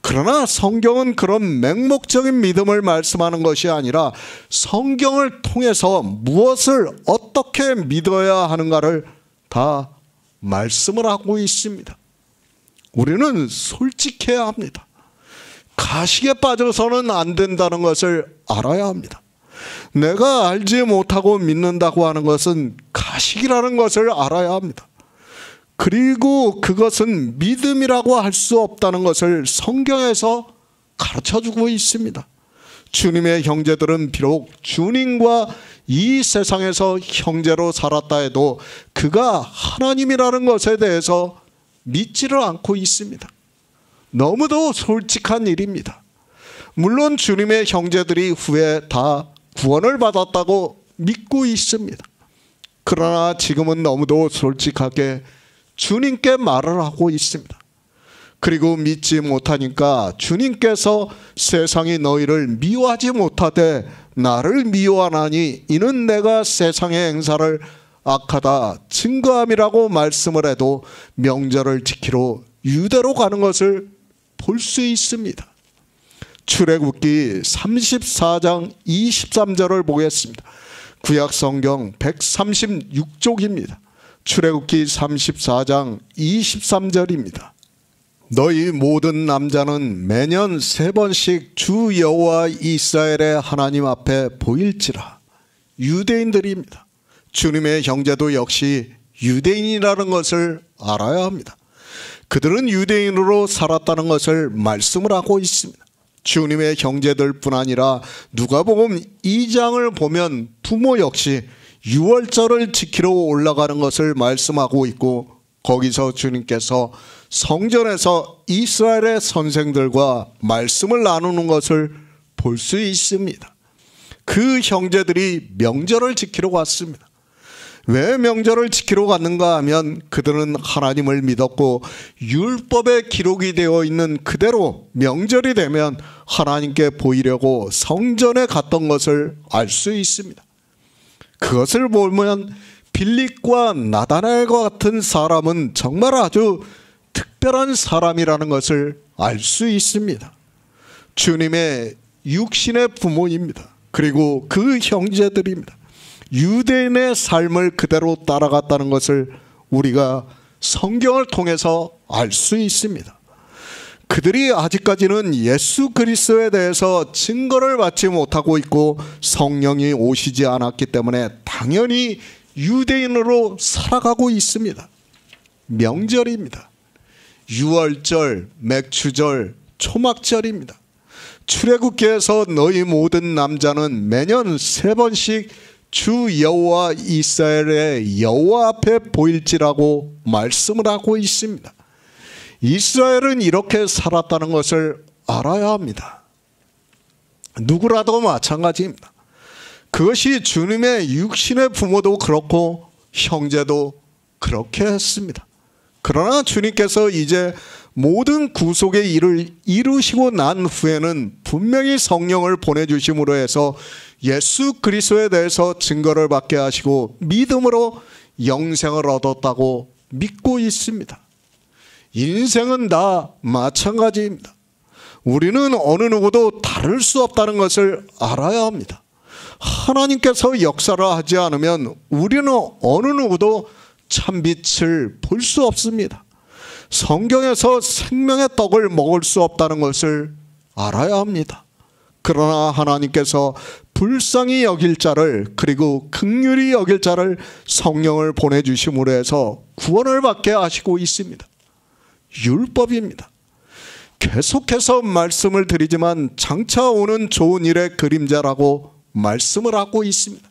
그러나 성경은 그런 맹목적인 믿음을 말씀하는 것이 아니라 성경을 통해서 무엇을 어떻게 믿어야 하는가를 다 말씀을 하고 있습니다. 우리는 솔직해야 합니다. 가식에 빠져서는 안 된다는 것을 알아야 합니다. 내가 알지 못하고 믿는다고 하는 것은 가식이라는 것을 알아야 합니다. 그리고 그것은 믿음이라고 할 수 없다는 것을 성경에서 가르쳐주고 있습니다. 주님의 형제들은 비록 주님과 이 세상에서 형제로 살았다 해도 그가 하나님이라는 것에 대해서 믿지를 않고 있습니다. 너무도 솔직한 일입니다. 물론 주님의 형제들이 후에 다 구원을 받았다고 믿고 있습니다. 그러나 지금은 너무도 솔직하게 주님께 말을 하고 있습니다. 그리고 믿지 못하니까 주님께서 세상이 너희를 미워하지 못하되 나를 미워하나니 이는 내가 세상의 행사를 악하다 증거함이라고 말씀을 해도 명절을 지키러 유대로 가는 것을 볼 수 있습니다. 출애굽기 34장 23절을 보겠습니다. 구약 성경 136쪽입니다. 출애굽기 34장 23절입니다. 너희 모든 남자는 매년 3번씩 주 여호와 이스라엘의 하나님 앞에 보일지라. 유대인들입니다. 주님의 형제도 역시 유대인이라는 것을 알아야 합니다. 그들은 유대인으로 살았다는 것을 말씀을 하고 있습니다. 주님의 형제들뿐 아니라 누가복음 2장을 보면 부모 역시 유월절을 지키러 올라가는 것을 말씀하고 있고, 거기서 주님께서 성전에서 이스라엘의 선생들과 말씀을 나누는 것을 볼 수 있습니다. 그 형제들이 명절을 지키러 갔습니다. 왜 명절을 지키러 갔는가 하면 그들은 하나님을 믿었고 율법에 기록이 되어 있는 그대로 명절이 되면 하나님께 보이려고 성전에 갔던 것을 알 수 있습니다. 그것을 보면 빌립과 나다나엘과 같은 사람은 정말 아주 특별한 사람이라는 것을 알 수 있습니다. 주님의 육신의 부모입니다. 그리고 그 형제들입니다. 유대인의 삶을 그대로 따라갔다는 것을 우리가 성경을 통해서 알 수 있습니다. 그들이 아직까지는 예수 그리스도에 대해서 증거를 받지 못하고 있고 성령이 오시지 않았기 때문에 당연히 유대인으로 살아가고 있습니다. 명절입니다. 유월절, 맥추절, 초막절입니다. 출애굽기에서 너희 모든 남자는 매년 3번씩 주 여호와 이스라엘의 여호와 앞에 보일지라고 말씀을 하고 있습니다. 이스라엘은 이렇게 살았다는 것을 알아야 합니다. 누구라도 마찬가지입니다. 그것이 주님의 육신의 부모도 그렇고 형제도 그렇게 했습니다. 그러나 주님께서 이제 모든 구속의 일을 이루시고 난 후에는 분명히 성령을 보내주심으로 해서 예수 그리스도에 대해서 증거를 받게 하시고 믿음으로 영생을 얻었다고 믿고 있습니다. 인생은 다 마찬가지입니다. 우리는 어느 누구도 다를 수 없다는 것을 알아야 합니다. 하나님께서 역사를 하지 않으면 우리는 어느 누구도 참빛을 볼 수 없습니다. 성경에서 생명의 떡을 먹을 수 없다는 것을 알아야 합니다. 그러나 하나님께서 불쌍히 여길 자를, 그리고 긍휼히 여길 자를 성령을 보내주심으로 해서 구원을 받게 하시고 있습니다. 율법입니다. 계속해서 말씀을 드리지만 장차 오는 좋은 일의 그림자라고 말씀을 하고 있습니다.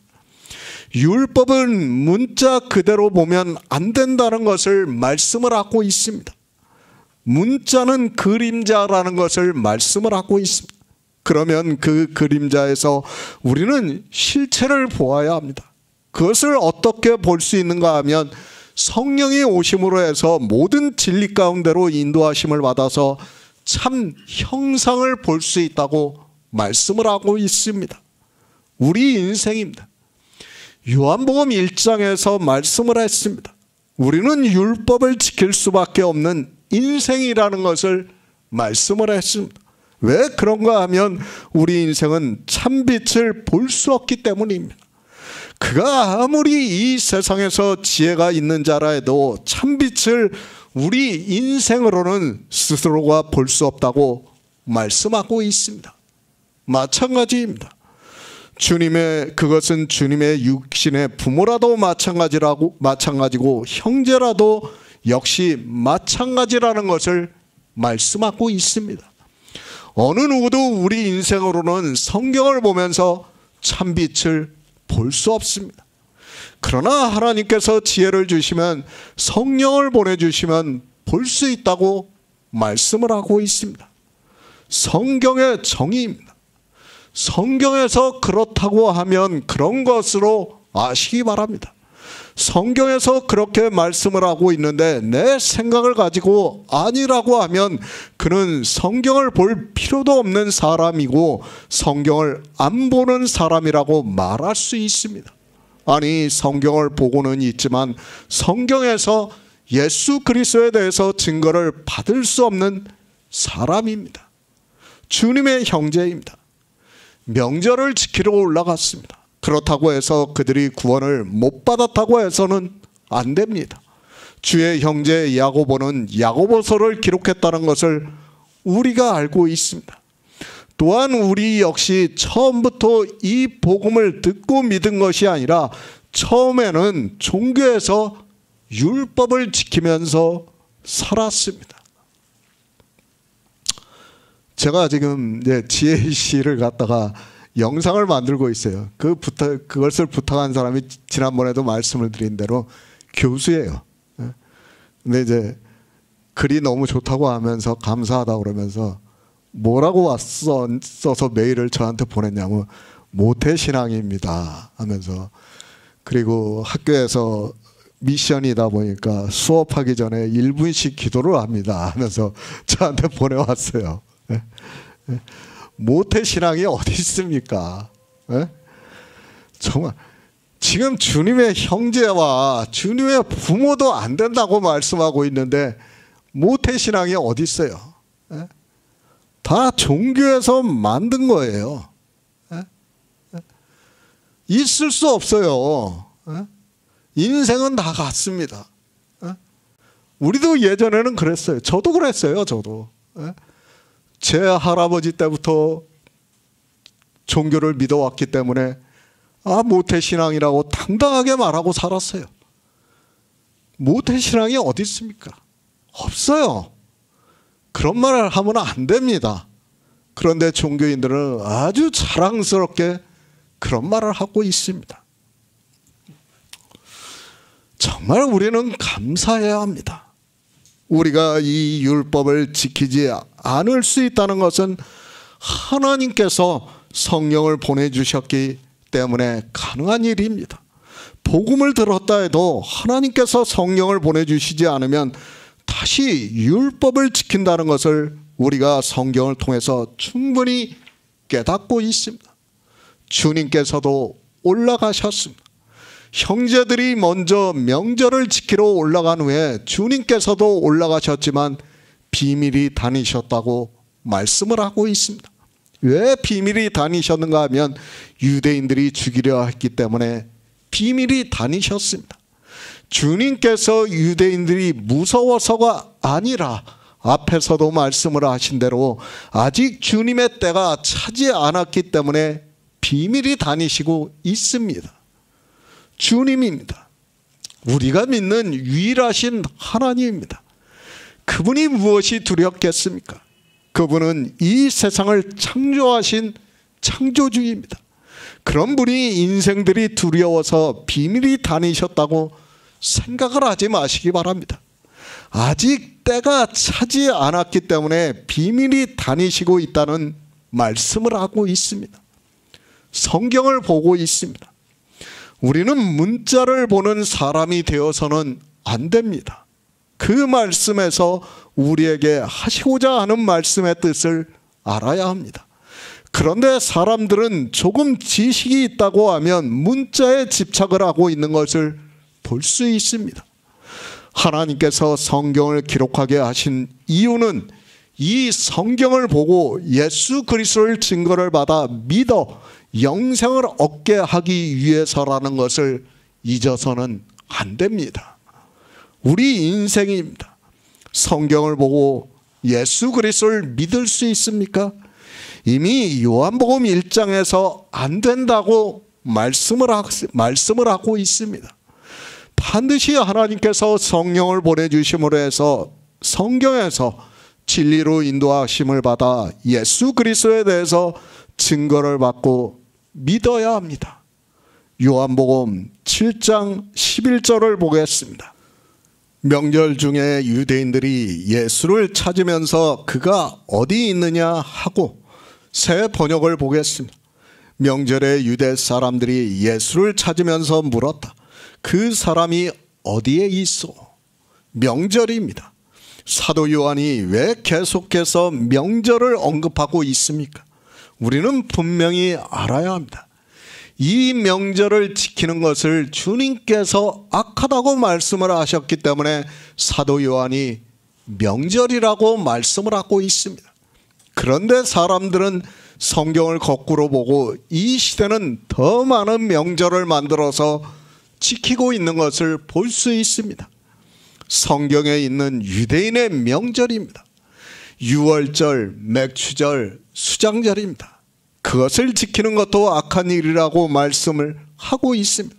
율법은 문자 그대로 보면 안 된다는 것을 말씀을 하고 있습니다. 문자는 그림자라는 것을 말씀을 하고 있습니다. 그러면 그 그림자에서 우리는 실체를 보아야 합니다. 그것을 어떻게 볼 수 있는가 하면 성령이 오심으로 해서 모든 진리 가운데로 인도하심을 받아서 참 형상을 볼 수 있다고 말씀을 하고 있습니다. 우리 인생입니다. 요한복음 1장에서 말씀을 했습니다. 우리는 율법을 지킬 수밖에 없는 인생이라는 것을 말씀을 했습니다. 왜 그런가 하면 우리 인생은 참빛을 볼 수 없기 때문입니다. 그가 아무리 이 세상에서 지혜가 있는 자라 해도 참빛을 우리 인생으로는 스스로가 볼 수 없다고 말씀하고 있습니다. 마찬가지입니다. 그것은 주님의 육신의 부모라도 마찬가지고 형제라도 역시 마찬가지라는 것을 말씀하고 있습니다. 어느 누구도 우리 인생으로는 성경을 보면서 참빛을 볼 수 없습니다. 그러나 하나님께서 지혜를 주시면 성령을 보내주시면 볼 수 있다고 말씀을 하고 있습니다. 성경의 정의입니다. 성경에서 그렇다고 하면 그런 것으로 아시기 바랍니다. 성경에서 그렇게 말씀을 하고 있는데 내 생각을 가지고 아니라고 하면 그는 성경을 볼 필요도 없는 사람이고 성경을 안 보는 사람이라고 말할 수 있습니다. 아니, 성경을 보고는 있지만 성경에서 예수 그리스도에 대해서 증거를 받을 수 없는 사람입니다. 주님의 형제입니다. 명절을 지키러 올라갔습니다. 그렇다고 해서 그들이 구원을 못 받았다고 해서는 안 됩니다. 주의 형제 야고보는 야고보서를 기록했다는 것을 우리가 알고 있습니다. 또한 우리 역시 처음부터 이 복음을 듣고 믿은 것이 아니라 처음에는 종교에서 율법을 지키면서 살았습니다. 제가 지금 이제 지혜 씨를 갖다가 영상을 만들고 있어요. 그것을 부탁한 사람이 지난번에도 말씀을 드린 대로 교수예요. 근데 이제 글이 너무 좋다고 하면서 감사하다고 그러면서 뭐라고 써서 메일을 저한테 보냈냐면 모태신앙입니다 하면서, 그리고 학교에서 미션이다 보니까 수업하기 전에 1분씩 기도를 합니다 하면서 저한테 보내왔어요. 모태신앙이 어디 있습니까? 정말 지금 주님의 형제와 주님의 부모도 안 된다고 말씀하고 있는데 모태신앙이 어디 있어요? 다 종교에서 만든 거예요. 있을 수 없어요. 인생은 다 같습니다. 우리도 예전에는 그랬어요. 저도 그랬어요. 저도. 제 할아버지 때부터 종교를 믿어왔기 때문에 모태신앙이라고 당당하게 말하고 살았어요. 모태신앙이 어디 있습니까? 없어요. 그런 말을 하면 안 됩니다. 그런데 종교인들은 아주 자랑스럽게 그런 말을 하고 있습니다. 정말 우리는 감사해야 합니다. 우리가 이 율법을 지키지 않을 수 있다는 것은 하나님께서 성령을 보내주셨기 때문에 가능한 일입니다. 복음을 들었다 해도 하나님께서 성령을 보내주시지 않으면 다시 율법을 지킨다는 것을 우리가 성경을 통해서 충분히 깨닫고 있습니다. 주님께서도 올라가셨습니다. 형제들이 먼저 명절을 지키러 올라간 후에 주님께서도 올라가셨지만 비밀이 다니셨다고 말씀을 하고 있습니다. 왜 비밀이 다니셨는가 하면 유대인들이 죽이려 했기 때문에 비밀이 다니셨습니다. 주님께서 유대인들이 무서워서가 아니라 앞에서도 말씀을 하신 대로 아직 주님의 때가 차지 않았기 때문에 비밀이 다니시고 있습니다. 주님입니다. 우리가 믿는 유일하신 하나님입니다. 그분이 무엇이 두렵겠습니까? 그분은 이 세상을 창조하신 창조주입니다. 그런 분이 인생들이 두려워서 비밀이 다니셨다고 생각을 하지 마시기 바랍니다. 아직 때가 차지 않았기 때문에 비밀이 다니시고 있다는 말씀을 하고 있습니다. 성경을 보고 있습니다. 우리는 문자를 보는 사람이 되어서는 안 됩니다. 그 말씀에서 우리에게 하시고자 하는 말씀의 뜻을 알아야 합니다. 그런데 사람들은 조금 지식이 있다고 하면 문자에 집착을 하고 있는 것을 볼 수 있습니다. 하나님께서 성경을 기록하게 하신 이유는 이 성경을 보고 예수 그리스도를 증거를 받아 믿어 영생을 얻게 하기 위해서라는 것을 잊어서는 안 됩니다. 우리 인생입니다. 성경을 보고 예수 그리스도를 믿을 수 있습니까? 이미 요한복음 1장에서 안 된다고 말씀을 하고 있습니다. 반드시 하나님께서 성령을 보내주심으로 해서 성경에서 진리로 인도하심을 받아 예수 그리스도에 대해서 증거를 받고 믿어야 합니다. 요한복음 7장 11절을 보겠습니다. 명절 중에 유대인들이 예수를 찾으면서 그가 어디 있느냐 하고 새 번역을 보겠습니다. 명절에 유대 사람들이 예수를 찾으면서 물었다. 그 사람이 어디에 있어? 명절입니다. 사도 요한이 왜 계속해서 명절을 언급하고 있습니까? 우리는 분명히 알아야 합니다. 이 명절을 지키는 것을 주님께서 악하다고 말씀을 하셨기 때문에 사도 요한이 명절이라고 말씀을 하고 있습니다. 그런데 사람들은 성경을 거꾸로 보고 이 시대는 더 많은 명절을 만들어서 지키고 있는 것을 볼 수 있습니다. 성경에 있는 유대인의 명절입니다. 유월절, 맥추절, 수장절입니다. 그것을 지키는 것도 악한 일이라고 말씀을 하고 있습니다.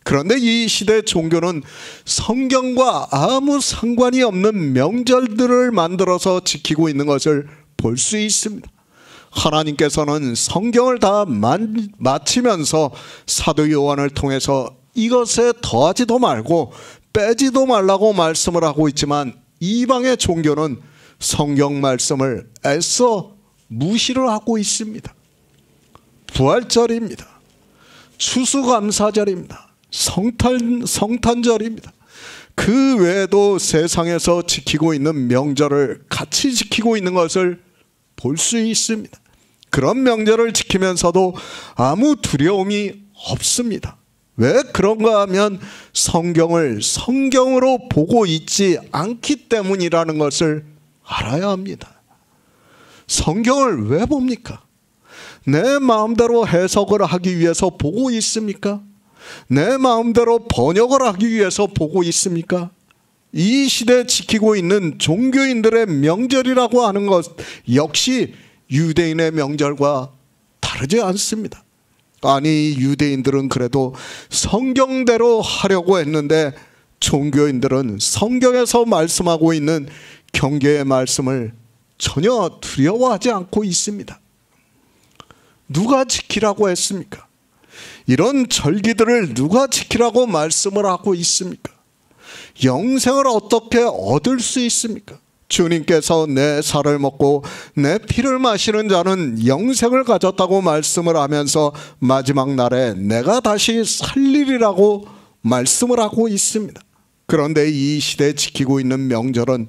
그런데 이 시대 종교는 성경과 아무 상관이 없는 명절들을 만들어서 지키고 있는 것을 볼 수 있습니다. 하나님께서는 성경을 다 마치면서 사도 요한을 통해서 이것에 더하지도 말고 빼지도 말라고 말씀을 하고 있지만 이방의 종교는 성경 말씀을 애써 무시를 하고 있습니다. 부활절입니다. 추수감사절입니다. 성탄절입니다. 그 외에도 세상에서 지키고 있는 명절을 같이 지키고 있는 것을 볼 수 있습니다. 그런 명절을 지키면서도 아무 두려움이 없습니다. 왜 그런가 하면 성경을 성경으로 보고 있지 않기 때문이라는 것을 알아야 합니다. 성경을 왜 봅니까? 내 마음대로 해석을 하기 위해서 보고 있습니까? 내 마음대로 번역을 하기 위해서 보고 있습니까? 이 시대에 지키고 있는 종교인들의 명절이라고 하는 것 역시 유대인의 명절과 다르지 않습니다. 아니, 유대인들은 그래도 성경대로 하려고 했는데 종교인들은 성경에서 말씀하고 있는 경계의 말씀을 전혀 두려워하지 않고 있습니다. 누가 지키라고 했습니까? 이런 절기들을 누가 지키라고 말씀을 하고 있습니까? 영생을 어떻게 얻을 수 있습니까? 주님께서 내 살을 먹고 내 피를 마시는 자는 영생을 가졌다고 말씀을 하면서 마지막 날에 내가 다시 살리리라고 말씀을 하고 있습니다. 그런데 이 시대에 지키고 있는 명절은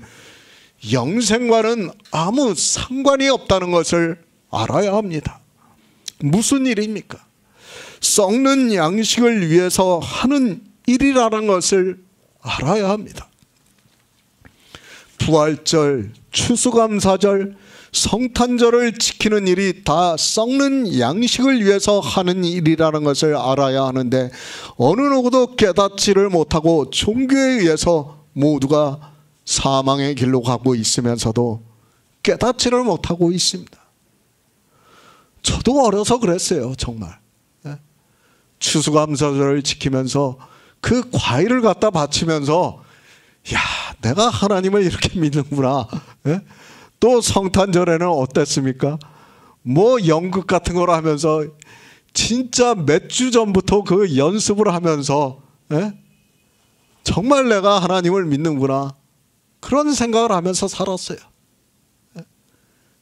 영생과는 아무 상관이 없다는 것을 알아야 합니다. 무슨 일입니까? 썩는 양식을 위해서 하는 일이라는 것을 알아야 합니다. 부활절, 추수감사절, 성탄절을 지키는 일이 다 썩는 양식을 위해서 하는 일이라는 것을 알아야 하는데 어느 누구도 깨닫지를 못하고 종교에 의해서 모두가 사망의 길로 가고 있으면서도 깨닫지를 못하고 있습니다. 저도 어려서 그랬어요. 정말. 추수감사절을 지키면서 그 과일을 갖다 바치면서 야, 내가 하나님을 이렇게 믿는구나. 또 성탄절에는 어땠습니까? 뭐 연극 같은 걸 하면서 진짜 몇 주 전부터 그 연습을 하면서 정말 내가 하나님을 믿는구나. 그런 생각을 하면서 살았어요.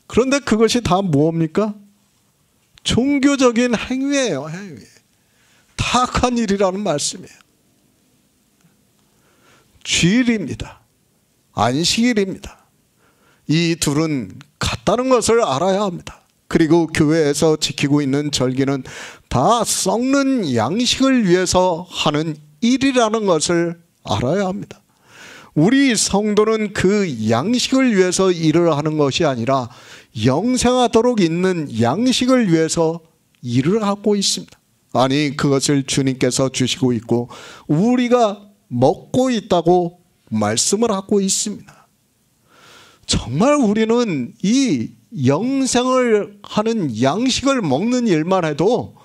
그런데 그것이 다 뭡니까? 종교적인 행위예요. 행위. 다 악한 일이라는 말씀이에요. 주일입니다. 안식일입니다. 이 둘은 같다는 것을 알아야 합니다. 그리고 교회에서 지키고 있는 절기는 다 썩는 양식을 위해서 하는 일이라는 것을 알아야 합니다. 우리 성도는 그 양식을 위해서 일을 하는 것이 아니라 영생하도록 있는 양식을 위해서 일을 하고 있습니다. 아니, 그것을 주님께서 주시고 있고 우리가 먹고 있다고 말씀을 하고 있습니다. 정말 우리는 이 영생을 하는 양식을 먹는 일만 해도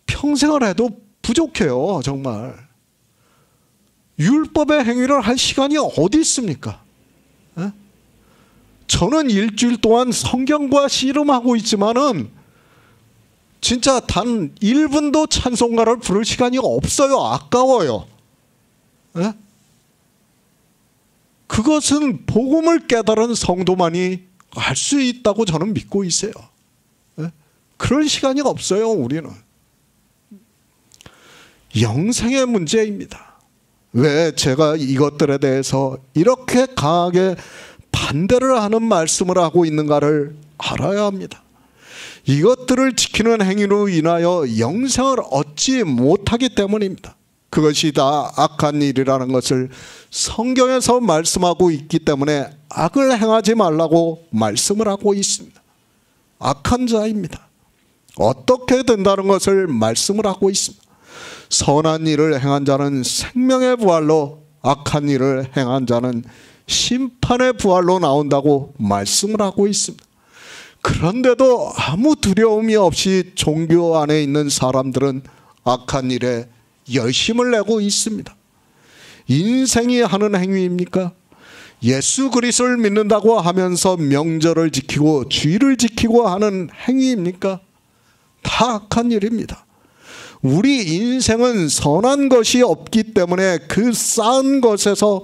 평생을 해도 부족해요. 정말 율법의 행위를 할 시간이 어디 있습니까? 에? 저는 일주일 동안 성경과 씨름하고 있지만은 진짜 단 1분도 찬송가를 부를 시간이 없어요. 아까워요. 에? 그것은 복음을 깨달은 성도만이 할 수 있다고 저는 믿고 있어요. 에? 그럴 시간이 없어요. 우리는 영생의 문제입니다. 왜 제가 이것들에 대해서 이렇게 강하게 반대를 하는 말씀을 하고 있는가를 알아야 합니다. 이것들을 지키는 행위로 인하여 영생을 얻지 못하기 때문입니다. 그것이 다 악한 일이라는 것을 성경에서 말씀하고 있기 때문에 악을 행하지 말라고 말씀을 하고 있습니다. 악한 자입니다. 어떻게 된다는 것을 말씀을 하고 있습니다. 선한 일을 행한 자는 생명의 부활로, 악한 일을 행한 자는 심판의 부활로 나온다고 말씀을 하고 있습니다. 그런데도 아무 두려움이 없이 종교 안에 있는 사람들은 악한 일에 열심을 내고 있습니다. 인생이 하는 행위입니까? 예수 그리스도를 믿는다고 하면서 명절을 지키고 주의를 지키고 하는 행위입니까? 다 악한 일입니다. 우리 인생은 선한 것이 없기 때문에 그 쌓은 것에서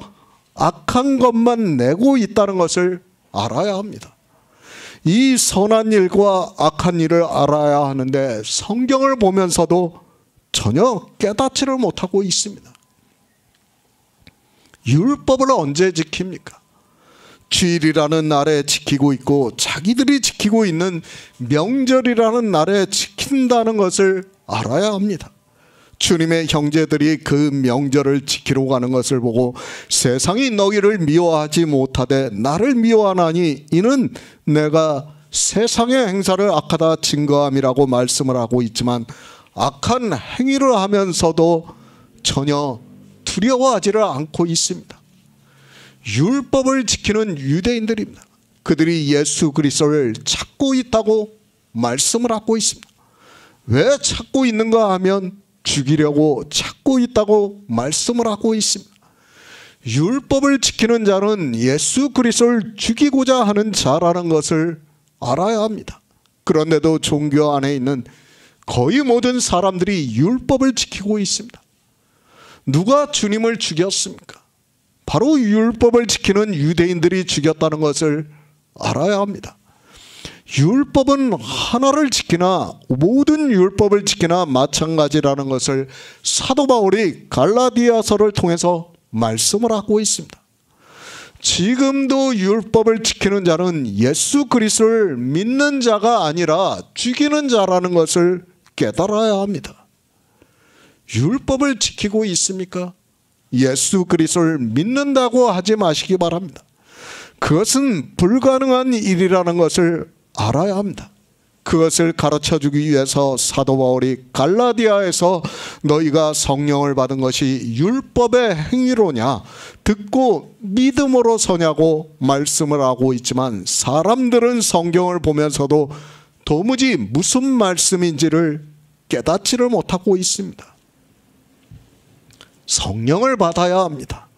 악한 것만 내고 있다는 것을 알아야 합니다. 이 선한 일과 악한 일을 알아야 하는데 성경을 보면서도 전혀 깨닫지를 못하고 있습니다. 율법을 언제 지킵니까? 주일이라는 날에 지키고 있고 자기들이 지키고 있는 명절이라는 날에 지킨다는 것을 알아야 합니다. 주님의 형제들이 그 명절을 지키러 가는 것을 보고 세상이 너희를 미워하지 못하되 나를 미워하나니 이는 내가 세상의 행사를 악하다 증거함이라고 말씀을 하고 있지만 악한 행위를 하면서도 전혀 두려워하지를 않고 있습니다. 율법을 지키는 유대인들입니다. 그들이 예수 그리스도를 찾고 있다고 말씀을 하고 있습니다. 왜 찾고 있는가 하면 죽이려고 찾고 있다고 말씀을 하고 있습니다. 율법을 지키는 자는 예수 그리스도를 죽이고자 하는 자라는 것을 알아야 합니다. 그런데도 종교 안에 있는 거의 모든 사람들이 율법을 지키고 있습니다. 누가 주님을 죽였습니까? 바로 율법을 지키는 유대인들이 죽였다는 것을 알아야 합니다. 율법은 하나를 지키나 모든 율법을 지키나 마찬가지라는 것을 사도 바울이 갈라디아서를 통해서 말씀을 하고 있습니다. 지금도 율법을 지키는 자는 예수 그리스도를 믿는 자가 아니라 죽이는 자라는 것을 깨달아야 합니다. 율법을 지키고 있습니까? 예수 그리스도를 믿는다고 하지 마시기 바랍니다. 그것은 불가능한 일이라는 것을 알아야 합니다. 그것을 가르쳐주기 위해서 사도 바울이 갈라디아에서 너희가 성령을 받은 것이 율법의 행위로냐 듣고 믿음으로 서냐고 말씀을 하고 있지만 사람들은 성경을 보면서도 도무지 무슨 말씀인지를 깨닫지를 못하고 있습니다. 성령을 받아야 합니다.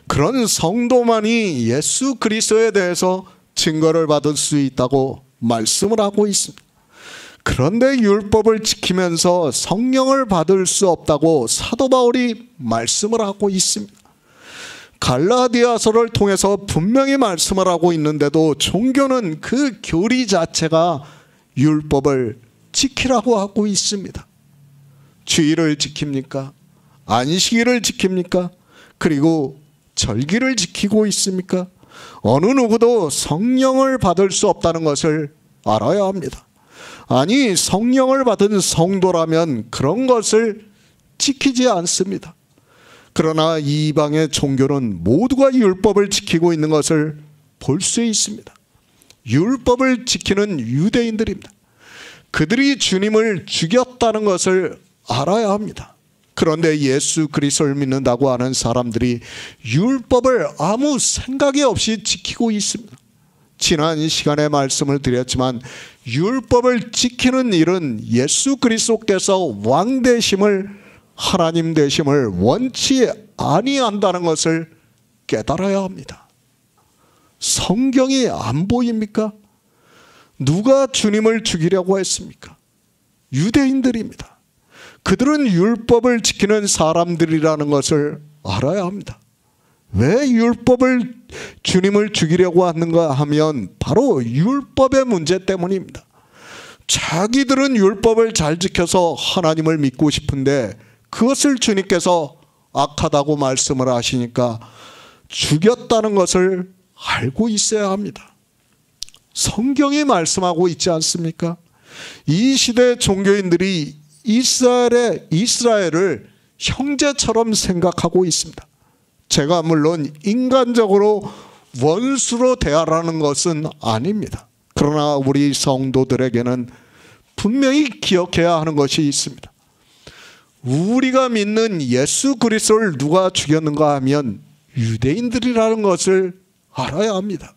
그런 성도만이 예수 그리스도에 대해서 증거를 받을 수 있다고 말씀을 하고 있습니다. 그런데 율법을 지키면서 성령을 받을 수 없다고 사도 바울이 말씀을 하고 있습니다. 갈라디아서를 통해서 분명히 말씀을 하고 있는데도 종교는 그 교리 자체가 율법을 지키라고 하고 있습니다. 주일을 지킵니까? 안식일을 지킵니까? 그리고 절기를 지키고 있습니까? 어느 누구도 성령을 받을 수 없다는 것을 알아야 합니다. 아니, 성령을 받은 성도라면 그런 것을 지키지 않습니다. 그러나 이방의 종교는 모두가 율법을 지키고 있는 것을 볼 수 있습니다. 율법을 지키는 유대인들입니다. 그들이 주님을 죽였다는 것을 알아야 합니다. 그런데 예수 그리스도를 믿는다고 하는 사람들이 율법을 아무 생각이 없이 지키고 있습니다. 지난 시간에 말씀을 드렸지만 율법을 지키는 일은 예수 그리스도께서 왕 되심을, 하나님 되심을 원치 아니한다는 것을 깨달아야 합니다. 성경이 안 보입니까? 누가 주님을 죽이려고 했습니까? 유대인들입니다. 그들은 율법을 지키는 사람들이라는 것을 알아야 합니다. 왜 율법을 주님을 죽이려고 하는가 하면 바로 율법의 문제 때문입니다. 자기들은 율법을 잘 지켜서 하나님을 믿고 싶은데 그것을 주님께서 악하다고 말씀을 하시니까 죽였다는 것을 알고 있어야 합니다. 성경이 말씀하고 있지 않습니까? 이 시대 종교인들이 이스라엘을 형제처럼 생각하고 있습니다. 제가 물론 인간적으로 원수로 대하라는 것은 아닙니다. 그러나 우리 성도들에게는 분명히 기억해야 하는 것이 있습니다. 우리가 믿는 예수 그리스도를 누가 죽였는가 하면 유대인들이라는 것을 알아야 합니다.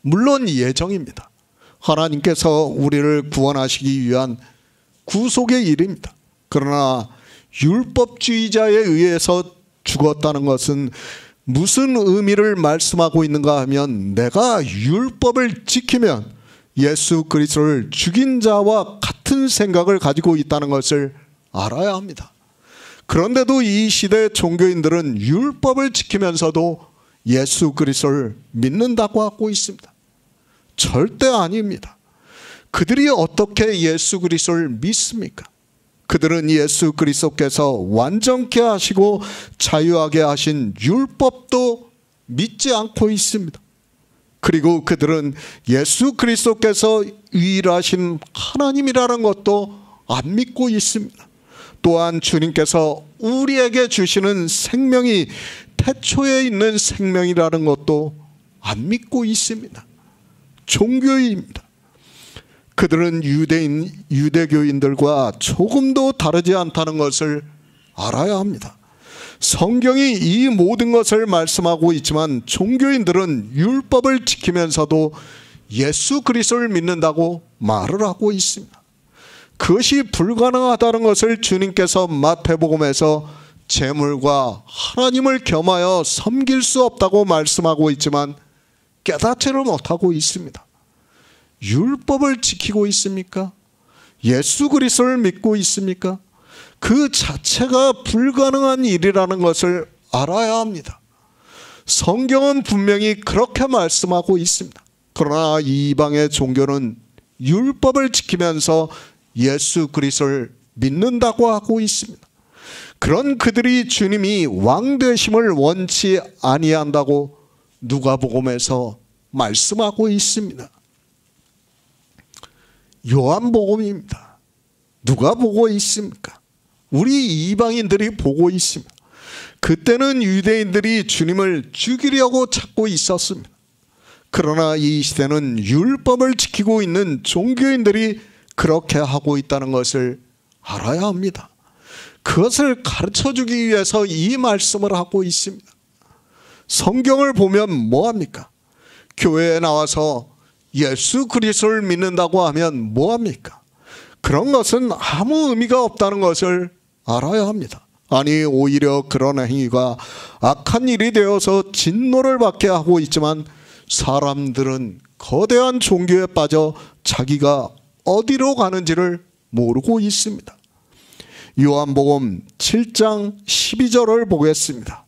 물론 예정입니다. 하나님께서 우리를 구원하시기 위한 구속의 일입니다. 그러나 율법주의자에 의해서 죽었다는 것은 무슨 의미를 말씀하고 있는가 하면 내가 율법을 지키면 예수 그리스도를 죽인 자와 같은 생각을 가지고 있다는 것을 알아야 합니다. 그런데도 이 시대 종교인들은 율법을 지키면서도 예수 그리스도를 믿는다고 하고 있습니다. 절대 아닙니다. 그들이 어떻게 예수 그리스도를 믿습니까? 그들은 예수 그리스도께서 완전케 하시고 자유하게 하신 율법도 믿지 않고 있습니다. 그리고 그들은 예수 그리스도께서 유일하신 하나님이라는 것도 안 믿고 있습니다. 또한 주님께서 우리에게 주시는 생명이 태초에 있는 생명이라는 것도 안 믿고 있습니다. 종교인입니다. 그들은 유대교인들과 조금도 다르지 않다는 것을 알아야 합니다. 성경이 이 모든 것을 말씀하고 있지만 종교인들은 율법을 지키면서도 예수 그리스도를 믿는다고 말을 하고 있습니다. 그것이 불가능하다는 것을 주님께서 마태복음에서 재물과 하나님을 겸하여 섬길 수 없다고 말씀하고 있지만 깨닫지를 못하고 있습니다. 율법을 지키고 있습니까? 예수 그리스도를 믿고 있습니까? 그 자체가 불가능한 일이라는 것을 알아야 합니다. 성경은 분명히 그렇게 말씀하고 있습니다. 그러나 이방의 종교는 율법을 지키면서 예수 그리스도를 믿는다고 하고 있습니다. 그런 그들이 주님이 왕 되심을 원치 아니한다고 누가복음에서 말씀하고 있습니다. 요한복음입니다. 누가 보고 있습니까? 우리 이방인들이 보고 있습니다. 그때는 유대인들이 주님을 죽이려고 찾고 있었습니다. 그러나 이 시대는 율법을 지키고 있는 종교인들이 그렇게 하고 있다는 것을 알아야 합니다. 그것을 가르쳐주기 위해서 이 말씀을 하고 있습니다. 성경을 보면 뭐합니까? 교회에 나와서 예수 그리스도를 믿는다고 하면 뭐합니까? 그런 것은 아무 의미가 없다는 것을 알아야 합니다. 아니 오히려 그런 행위가 악한 일이 되어서 진노를 받게 하고 있지만 사람들은 거대한 종교에 빠져 자기가 어디로 가는지를 모르고 있습니다. 요한복음 7장 12절을 보겠습니다.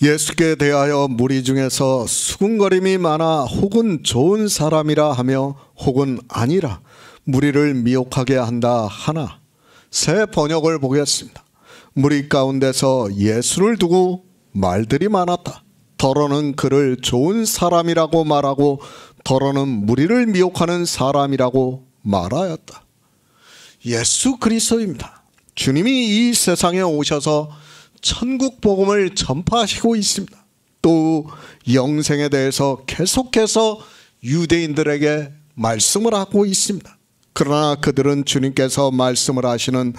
예수께 대하여 무리 중에서 수군거림이 많아 혹은 좋은 사람이라 하며 혹은 아니라 무리를 미혹하게 한다 하나. 새 번역을 보겠습니다. 무리 가운데서 예수를 두고 말들이 많았다. 더러는 그를 좋은 사람이라고 말하고 더러는 무리를 미혹하는 사람이라고 말하였다. 예수 그리스도입니다. 주님이 이 세상에 오셔서 천국 복음을 전파하시고 있습니다. 또 영생에 대해서 계속해서 유대인들에게 말씀을 하고 있습니다. 그러나 그들은 주님께서 말씀을 하시는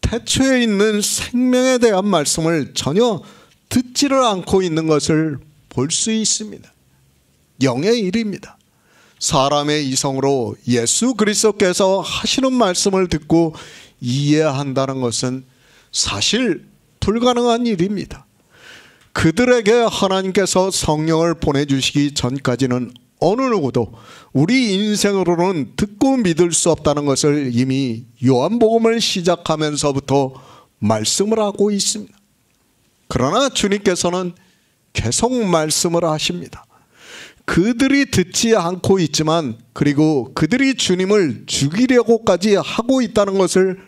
태초에 있는 생명에 대한 말씀을 전혀 듣지를 않고 있는 것을 볼 수 있습니다. 영의 일입니다. 사람의 이성으로 예수 그리스도께서 하시는 말씀을 듣고 이해한다는 것은 사실 불가능한 일입니다. 그들에게 하나님께서 성령을 보내주시기 전까지는 어느 누구도 우리 인생으로는 듣고 믿을 수 없다는 것을 이미 요한복음을 시작하면서부터 말씀을 하고 있습니다. 그러나 주님께서는 계속 말씀을 하십니다. 그들이 듣지 않고 있지만, 그리고 그들이 주님을 죽이려고까지 하고 있다는 것을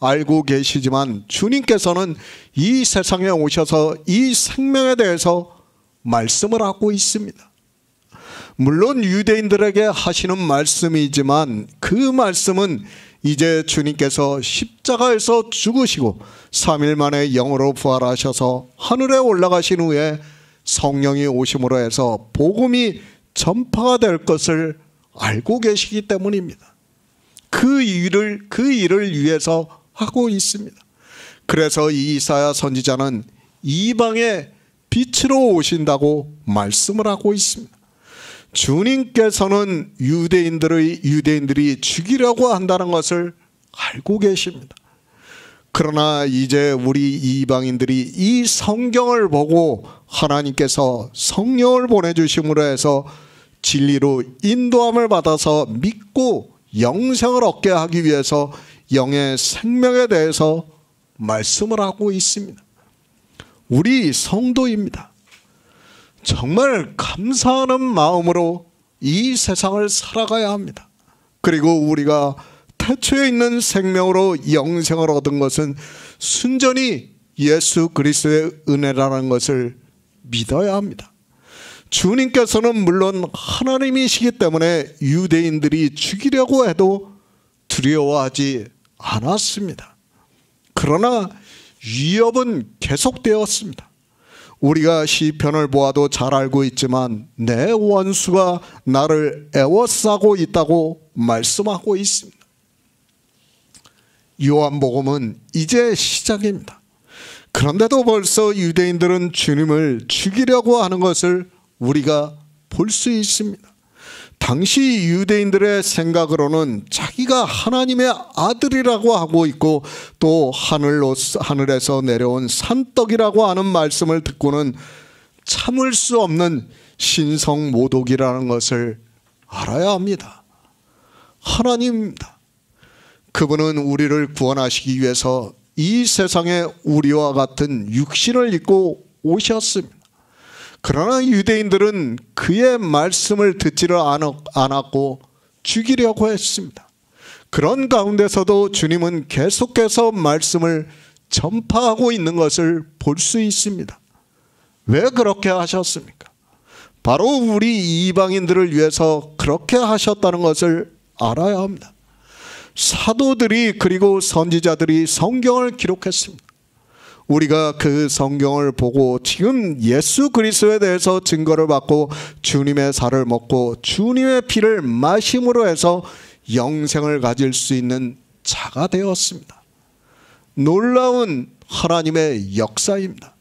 알고 계시지만, 주님께서는 이 세상에 오셔서 이 생명에 대해서 말씀을 하고 있습니다. 물론 유대인들에게 하시는 말씀이지만 그 말씀은 이제 주님께서 십자가에서 죽으시고 3일 만에 영으로 부활하셔서 하늘에 올라가신 후에 성령이 오심으로 해서 복음이 전파가 될 것을 알고 계시기 때문입니다. 그 일을 위해서 하고 있습니다. 그래서 이사야 선지자는 이방의 빛으로 오신다고 말씀을 하고 있습니다. 주님께서는 유대인들이 죽이려고 한다는 것을 알고 계십니다. 그러나 이제 우리 이방인들이 이 성경을 보고 하나님께서 성령을 보내주심으로 해서 진리로 인도함을 받아서 믿고 영생을 얻게 하기 위해서 영의 생명에 대해서 말씀을 하고 있습니다. 우리 성도입니다. 정말 감사하는 마음으로 이 세상을 살아가야 합니다. 그리고 우리가 태초에 있는 생명으로 영생을 얻은 것은 순전히 예수 그리스도의 은혜라는 것을 믿어야 합니다. 주님께서는 물론 하나님이시기 때문에 유대인들이 죽이려고 해도 두려워하지 않았습니다. 그러나 위협은 계속되었습니다. 우리가 시편을 보아도 잘 알고 있지만 내 원수가 나를 애워싸고 있다고 말씀하고 있습니다. 요한복음은 이제 시작입니다. 그런데도 벌써 유대인들은 주님을 죽이려고 하는 것을 우리가 볼 수 있습니다. 당시 유대인들의 생각으로는 자기가 하나님의 아들이라고 하고 있고 또 하늘에서 내려온 산떡이라고 하는 말씀을 듣고는 참을 수 없는 신성모독이라는 것을 알아야 합니다. 하나님입니다. 그분은 우리를 구원하시기 위해서 이 세상에 우리와 같은 육신을 입고 오셨습니다. 그러나 유대인들은 그의 말씀을 듣지를 않았고 죽이려고 했습니다. 그런 가운데서도 주님은 계속해서 말씀을 전파하고 있는 것을 볼 수 있습니다. 왜 그렇게 하셨습니까? 바로 우리 이방인들을 위해서 그렇게 하셨다는 것을 알아야 합니다. 사도들이 그리고 선지자들이 성경을 기록했습니다. 우리가 그 성경을 보고 지금 예수 그리스도에 대해서 증거를 받고 주님의 살을 먹고 주님의 피를 마심으로 해서 영생을 가질 수 있는 자가 되었습니다. 놀라운 하나님의 역사입니다.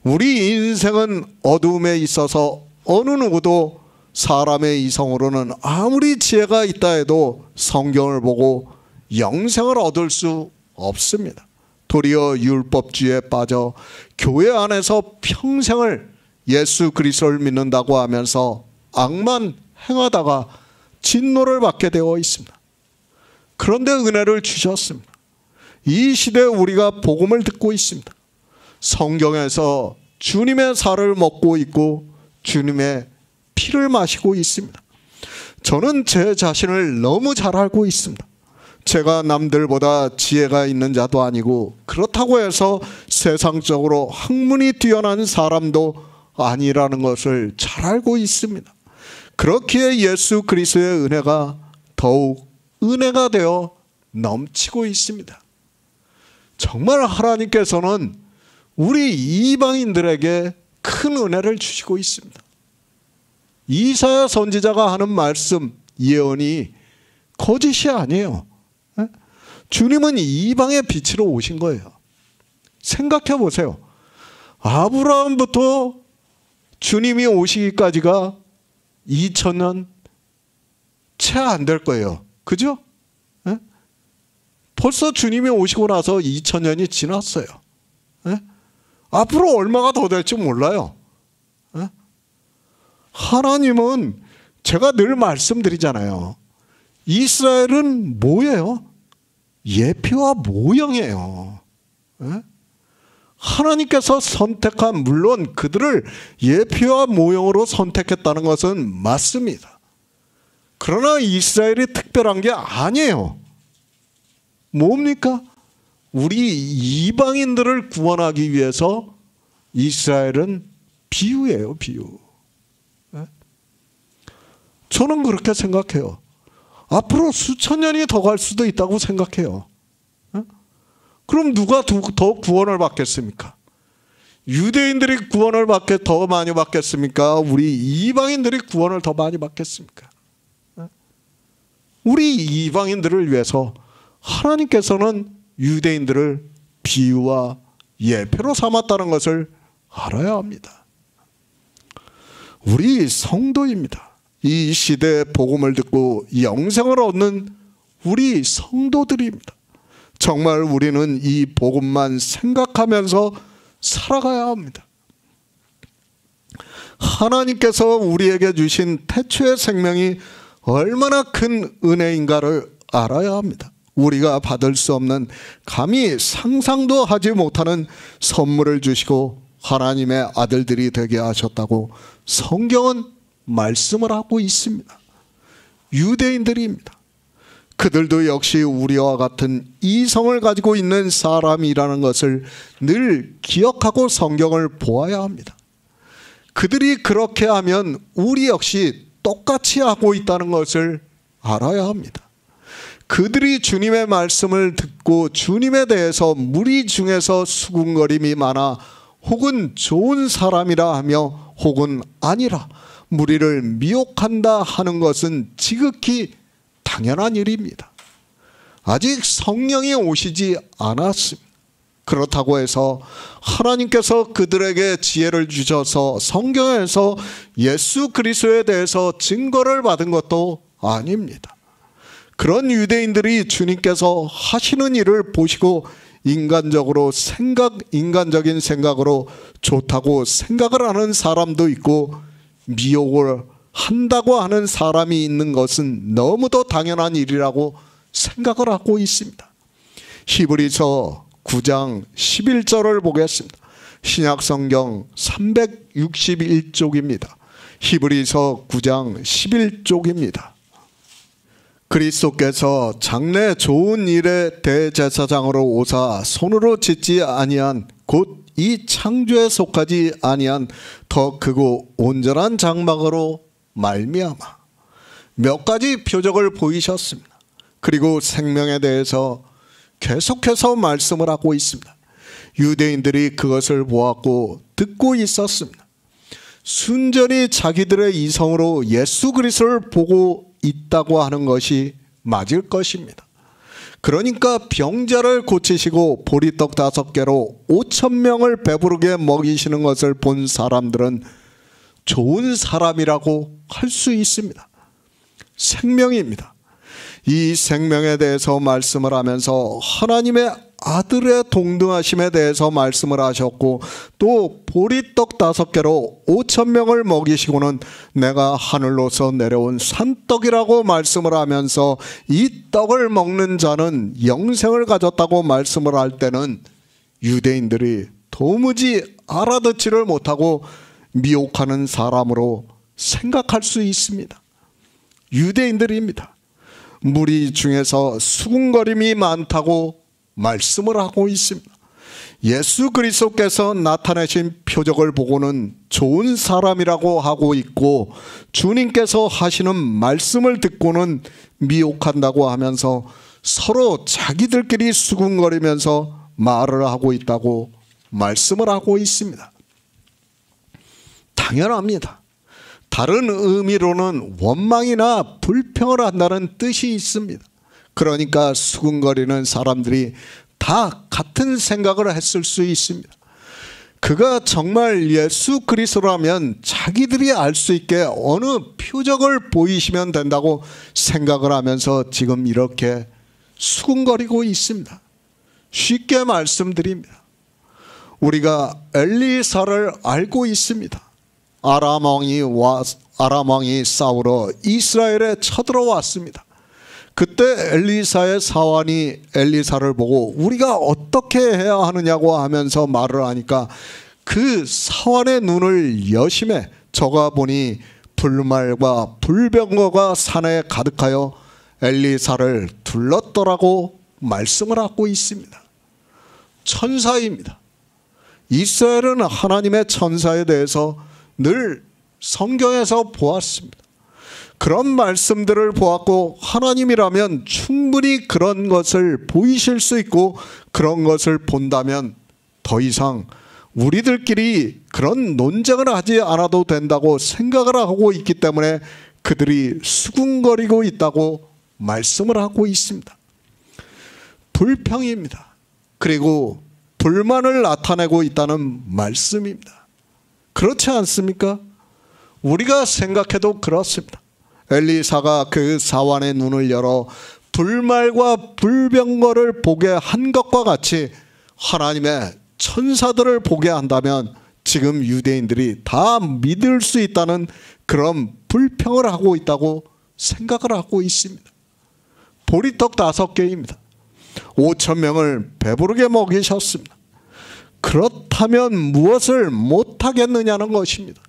우리 인생은 어두움에 있어서 어느 누구도 사람의 이성으로는 아무리 지혜가 있다 해도 성경을 보고 영생을 얻을 수 없습니다. 도리어 율법주의에 빠져 교회 안에서 평생을 예수 그리스도를 믿는다고 하면서 악만 행하다가 진노를 받게 되어 있습니다. 그런데 은혜를 주셨습니다. 이 시대에 우리가 복음을 듣고 있습니다. 성경에서 주님의 살을 먹고 있고 주님의 피를 마시고 있습니다. 저는 제 자신을 너무 잘 알고 있습니다. 제가 남들보다 지혜가 있는 자도 아니고 그렇다고 해서 세상적으로 학문이 뛰어난 사람도 아니라는 것을 잘 알고 있습니다. 그렇기에 예수 그리스도의 은혜가 더욱 은혜가 되어 넘치고 있습니다. 정말 하나님께서는 우리 이방인들에게 큰 은혜를 주시고 있습니다. 이사야 선지자가 하는 말씀, 예언이 거짓이 아니에요. 주님은 이방의 빛으로 오신 거예요. 생각해 보세요. 아브라함부터 주님이 오시기까지가 2000년 채 안 될 거예요. 그죠? 벌써 주님이 오시고 나서 2000년이 지났어요. 앞으로 얼마가 더 될지 몰라요. 하나님은 제가 늘 말씀드리잖아요. 이스라엘은 뭐예요? 예표와 모형이에요. 하나님께서 선택한, 물론 그들을 예표와 모형으로 선택했다는 것은 맞습니다. 그러나 이스라엘이 특별한 게 아니에요. 뭡니까? 우리 이방인들을 구원하기 위해서 이스라엘은 비유예요, 비유. 저는 그렇게 생각해요. 앞으로 수천 년이 더 갈 수도 있다고 생각해요. 그럼 누가 더 구원을 받겠습니까? 유대인들이 구원을 더 많이 받겠습니까? 우리 이방인들이 구원을 더 많이 받겠습니까? 우리 이방인들을 위해서 하나님께서는 유대인들을 비유와 예표로 삼았다는 것을 알아야 합니다. 우리 성도입니다. 이 시대의 복음을 듣고 영생을 얻는 우리 성도들입니다. 정말 우리는 이 복음만 생각하면서 살아가야 합니다. 하나님께서 우리에게 주신 태초의 생명이 얼마나 큰 은혜인가를 알아야 합니다. 우리가 받을 수 없는, 감히 상상도 하지 못하는 선물을 주시고 하나님의 아들들이 되게 하셨다고 성경은 말씀을 하고 있습니다. 유대인들입니다. 그들도 역시 우리와 같은 이성을 가지고 있는 사람이라는 것을 늘 기억하고 성경을 보아야 합니다. 그들이 그렇게 하면 우리 역시 똑같이 하고 있다는 것을 알아야 합니다. 그들이 주님의 말씀을 듣고 주님에 대해서 무리 중에서 수군거림이 많아 혹은 좋은 사람이라 하며 혹은 아니라 무리를 미혹한다 하는 것은 지극히 당연한 일입니다. 아직 성령이 오시지 않았습니다. 그렇다고 해서 하나님께서 그들에게 지혜를 주셔서 성경에서 예수 그리스도에 대해서 증거를 받은 것도 아닙니다. 그런 유대인들이 주님께서 하시는 일을 보시고 인간적인 생각으로 좋다고 생각을 하는 사람도 있고, 미혹을 한다고 하는 사람이 있는 것은 너무도 당연한 일이라고 생각을 하고 있습니다. 히브리서 9장 11절을 보겠습니다. 신약성경 361쪽입니다. 히브리서 9장 11쪽입니다. 그리스도께서 장래 좋은 일의 대제사장으로 오사 손으로 짓지 아니한, 곧 이 창조에 속하지 아니한 더 크고 온전한 장막으로 말미암아 몇 가지 표적을 보이셨습니다. 그리고 생명에 대해서 계속해서 말씀을 하고 있습니다. 유대인들이 그것을 보았고 듣고 있었습니다. 순전히 자기들의 이성으로 예수 그리스도를 보고 있다고 하는 것이 맞을 것입니다. 그러니까 병자를 고치시고 보리떡 5개로 5,000명을 배부르게 먹이시는 것을 본 사람들은 좋은 사람이라고 할 수 있습니다. 생명입니다. 이 생명에 대해서 말씀을 하면서 하나님의 아들의 동등하심에 대해서 말씀을 하셨고, 또 보리떡 5개로 5,000명을 먹이시고는 내가 하늘로서 내려온 산떡이라고 말씀을 하면서 이 떡을 먹는 자는 영생을 가졌다고 말씀을 할 때는 유대인들이 도무지 알아듣지를 못하고 미혹하는 사람으로 생각할 수 있습니다. 유대인들입니다. 무리 중에서 수군거림이 많다고 말씀을 하고 있습니다. 예수 그리스도께서 나타내신 표적을 보고는 좋은 사람이라고 하고 있고, 주님께서 하시는 말씀을 듣고는 미혹한다고 하면서 서로 자기들끼리 수군거리면서 말을 하고 있다고 말씀을 하고 있습니다. 당연합니다. 다른 의미로는 원망이나 불평을 한다는 뜻이 있습니다. 그러니까 수군거리는 사람들이 다 같은 생각을 했을 수 있습니다. 그가 정말 예수 그리스도라면 자기들이 알 수 있게 어느 표적을 보이시면 된다고 생각을 하면서 지금 이렇게 수군거리고 있습니다. 쉽게 말씀드립니다. 우리가 엘리사를 알고 있습니다. 아람 왕이 싸우러 이스라엘에 쳐들어왔습니다. 그때 엘리사의 사환이 엘리사를 보고 우리가 어떻게 해야 하느냐고 하면서 말을 하니까 그 사환의 눈을 여심해 저가 보니 불말과 불병거가 산에 가득하여 엘리사를 둘렀더라고 말씀을 하고 있습니다. 천사입니다. 이스라엘은 하나님의 천사에 대해서 늘 성경에서 보았습니다. 그런 말씀들을 보았고 하나님이라면 충분히 그런 것을 보이실 수 있고 그런 것을 본다면 더 이상 우리들끼리 그런 논쟁을 하지 않아도 된다고 생각을 하고 있기 때문에 그들이 수군거리고 있다고 말씀을 하고 있습니다. 불평입니다. 그리고 불만을 나타내고 있다는 말씀입니다. 그렇지 않습니까? 우리가 생각해도 그렇습니다. 엘리사가 그 사환의 눈을 열어 불말과 불병거를 보게 한 것과 같이 하나님의 천사들을 보게 한다면 지금 유대인들이 다 믿을 수 있다는 그런 불평을 하고 있다고 생각을 하고 있습니다. 보리떡 5개입니다. 5,000명을 배부르게 먹이셨습니다. 그렇다면 무엇을 못하겠느냐는 것입니다.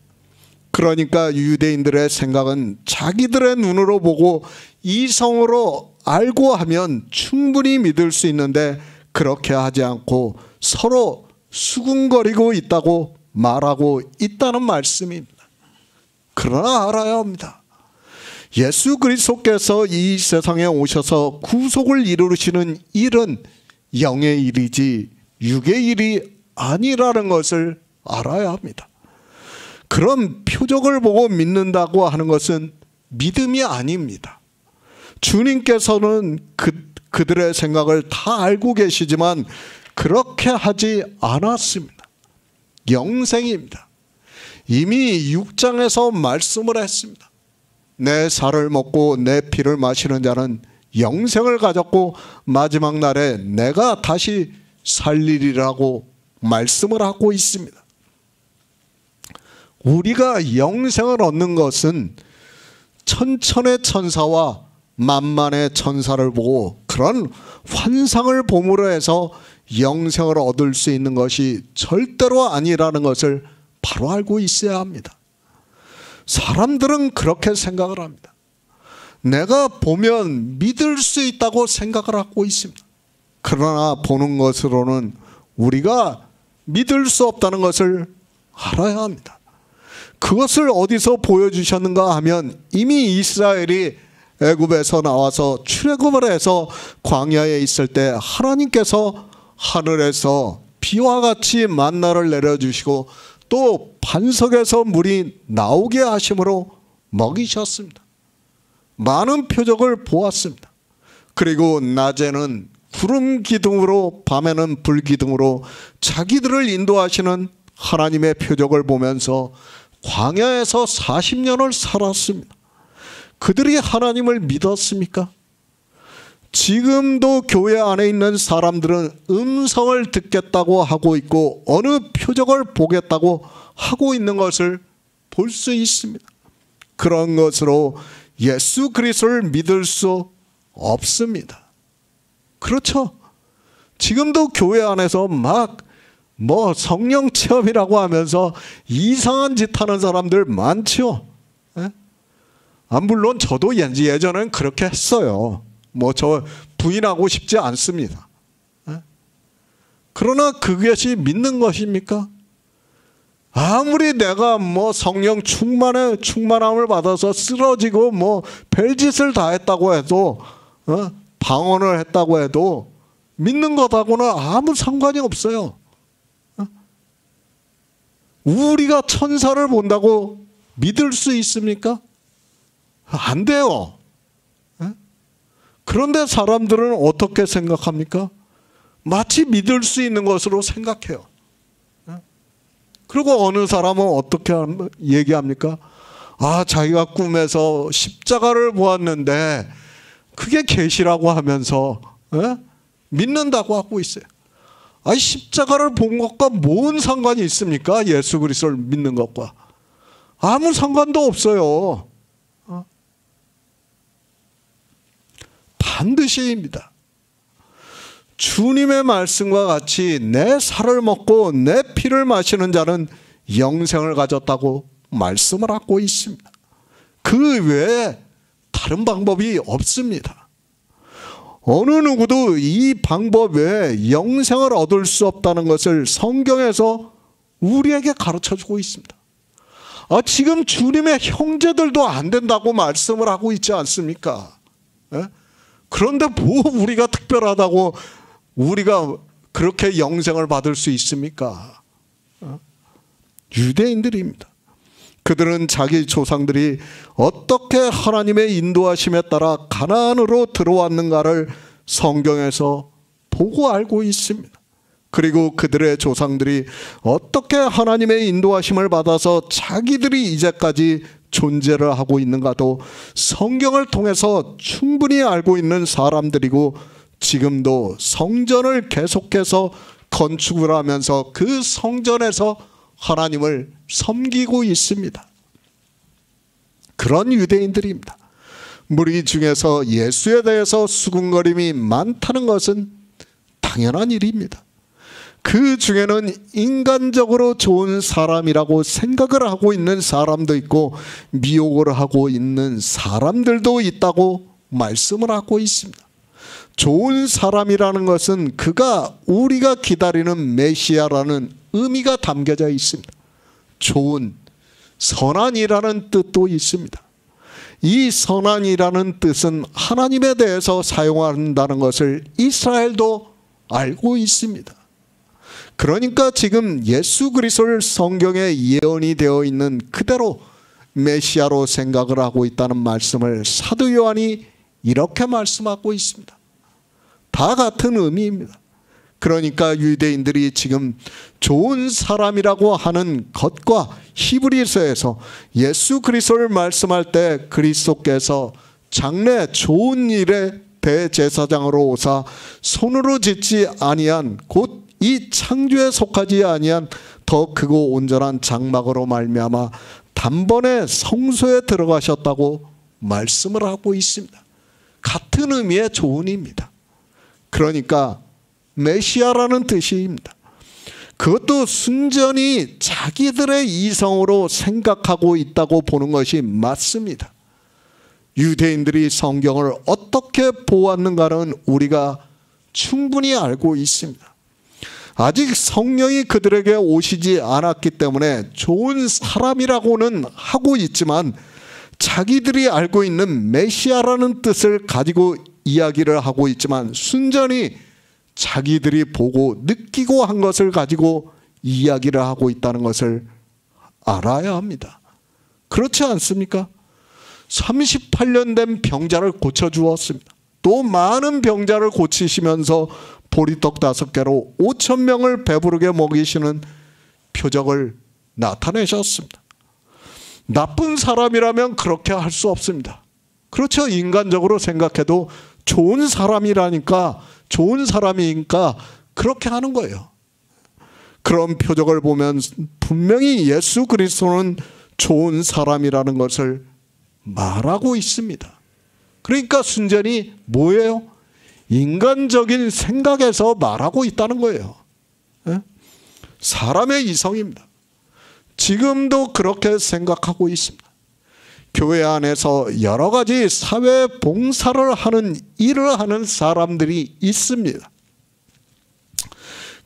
그러니까 유대인들의 생각은 자기들의 눈으로 보고 이성으로 알고 하면 충분히 믿을 수 있는데 그렇게 하지 않고 서로 수군거리고 있다고 말하고 있다는 말씀입니다. 그러나 알아야 합니다. 예수 그리스도께서 이 세상에 오셔서 구속을 이루시는 일은 영의 일이지 육의 일이 아니라는 것을 알아야 합니다. 그런 표적을 보고 믿는다고 하는 것은 믿음이 아닙니다. 주님께서는 그들의 생각을 다 알고 계시지만 그렇게 하지 않았습니다. 영생입니다. 이미 6장에서 말씀을 했습니다. 내 살을 먹고 내 피를 마시는 자는 영생을 가졌고 마지막 날에 내가 다시 살리리라고 말씀을 하고 있습니다. 우리가 영생을 얻는 것은 천천의 천사와 만만의 천사를 보고 그런 환상을 봄으로 해서 영생을 얻을 수 있는 것이 절대로 아니라는 것을 바로 알고 있어야 합니다. 사람들은 그렇게 생각을 합니다. 내가 보면 믿을 수 있다고 생각을 하고 있습니다. 그러나 보는 것으로는 우리가 믿을 수 없다는 것을 알아야 합니다. 그것을 어디서 보여주셨는가 하면 이미 이스라엘이 애굽에서 나와서 출애굽을 해서 광야에 있을 때 하나님께서 하늘에서 비와 같이 만나를 내려주시고 또 반석에서 물이 나오게 하심으로 먹이셨습니다. 많은 표적을 보았습니다. 그리고 낮에는 구름 기둥으로 밤에는 불 기둥으로 자기들을 인도하시는 하나님의 표적을 보면서 광야에서 40년을 살았습니다. 그들이 하나님을 믿었습니까? 지금도 교회 안에 있는 사람들은 음성을 듣겠다고 하고 있고 어느 표적을 보겠다고 하고 있는 것을 볼 수 있습니다. 그런 것으로 예수 그리스도를 믿을 수 없습니다. 그렇죠? 지금도 교회 안에서 막 성령 체험이라고 하면서 이상한 짓 하는 사람들 많죠. 물론 저도 예전엔 그렇게 했어요. 저 부인하고 싶지 않습니다. 그러나 그것이 믿는 것입니까? 아무리 내가 성령 충만함을 받아서 쓰러지고 별짓을 다 했다고 해도 방언을 했다고 해도 믿는 것하고는 아무 상관이 없어요. 우리가 천사를 본다고 믿을 수 있습니까? 안 돼요. 그런데 사람들은 어떻게 생각합니까? 마치 믿을 수 있는 것으로 생각해요. 그리고 어느 사람은 어떻게 얘기합니까? 자기가 꿈에서 십자가를 보았는데 그게 계시라고 하면서 믿는다고 하고 있어요. 십자가를 본 것과 뭔 상관이 있습니까? 예수 그리스도를 믿는 것과 아무 상관도 없어요. 반드시입니다. 주님의 말씀과 같이 내 살을 먹고 내 피를 마시는 자는 영생을 가졌다고 말씀을 하고 있습니다. 그 외에 다른 방법이 없습니다. 어느 누구도 이 방법 외에 영생을 얻을 수 없다는 것을 성경에서 우리에게 가르쳐주고 있습니다. 지금 주님의 형제들도 안 된다고 말씀을 하고 있지 않습니까? 그런데 뭐 우리가 특별하다고 우리가 그렇게 영생을 받을 수 있습니까? 유대인들입니다. 그들은 자기 조상들이 어떻게 하나님의 인도하심에 따라 가나안으로 들어왔는가를 성경에서 보고 알고 있습니다. 그리고 그들의 조상들이 어떻게 하나님의 인도하심을 받아서 자기들이 이제까지 존재를 하고 있는가도 성경을 통해서 충분히 알고 있는 사람들이고, 지금도 성전을 계속해서 건축을 하면서 그 성전에서 하나님을 섬기고 있습니다. 그런 유대인들입니다. 무리 중에서 예수에 대해서 수군거림이 많다는 것은 당연한 일입니다. 그 중에는 인간적으로 좋은 사람이라고 생각을 하고 있는 사람도 있고 미혹을 하고 있는 사람들도 있다고 말씀을 하고 있습니다. 좋은 사람이라는 것은 그가 우리가 기다리는 메시아라는 의미가 담겨져 있습니다. 좋은, 선한이라는 뜻도 있습니다. 이 선한이라는 뜻은 하나님에 대해서 사용한다는 것을 이스라엘도 알고 있습니다. 그러니까 지금 예수 그리스도를 성경에 예언이 되어 있는 그대로 메시아로 생각을 하고 있다는 말씀을 사도 요한이 이렇게 말씀하고 있습니다. 다 같은 의미입니다. 그러니까 유대인들이 지금 좋은 사람이라고 하는 것과 히브리서에서 예수 그리스도를 말씀할 때 그리스도께서 장래 좋은 일의 대제사장으로 오사 손으로 짓지 아니한 곧 이 창조에 속하지 아니한 더 크고 온전한 장막으로 말미암아 단번에 성소에 들어가셨다고 말씀을 하고 있습니다. 같은 의미의 좋은입니다. 그러니까 메시아라는 뜻입니다. 그것도 순전히 자기들의 이성으로 생각하고 있다고 보는 것이 맞습니다. 유대인들이 성경을 어떻게 보았는가는 우리가 충분히 알고 있습니다. 아직 성령이 그들에게 오시지 않았기 때문에 좋은 사람이라고는 하고 있지만 자기들이 알고 있는 메시아라는 뜻을 가지고 이야기를 하고 있지만 순전히 자기들이 보고 느끼고 한 것을 가지고 이야기를 하고 있다는 것을 알아야 합니다. 그렇지 않습니까? 38년 된 병자를 고쳐주었습니다. 또 많은 병자를 고치시면서 보리떡 5개로 5,000명을 배부르게 먹이시는 표적을 나타내셨습니다. 나쁜 사람이라면 그렇게 할 수 없습니다. 그렇죠. 인간적으로 생각해도 좋은 사람이라니까, 좋은 사람이니까 그렇게 하는 거예요. 그런 표적을 보면 분명히 예수 그리스도는 좋은 사람이라는 것을 말하고 있습니다. 그러니까 순전히 뭐예요? 인간적인 생각에서 말하고 있다는 거예요. 사람의 이성입니다. 지금도 그렇게 생각하고 있습니다. 교회 안에서 여러 가지 사회 봉사를 하는 일을 하는 사람들이 있습니다.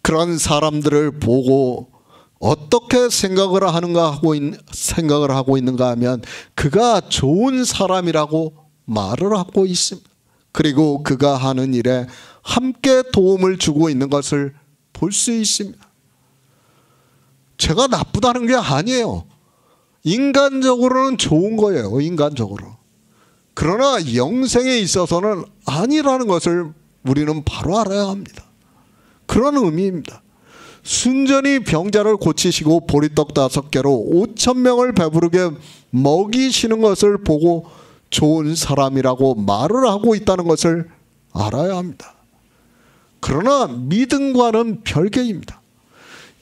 그런 사람들을 보고 어떻게 생각을 하고 있는가 하면 그가 좋은 사람이라고 말을 하고 있습니다. 그리고 그가 하는 일에 함께 도움을 주고 있는 것을 볼 수 있습니다. 제가 나쁘다는 게 아니에요. 인간적으로는 좋은 거예요. 인간적으로. 그러나 영생에 있어서는 아니라는 것을 우리는 바로 알아야 합니다. 그런 의미입니다. 순전히 병자를 고치시고 보리떡 5개로 5,000명을 배부르게 먹이시는 것을 보고 좋은 사람이라고 말을 하고 있다는 것을 알아야 합니다. 그러나 믿음과는 별개입니다.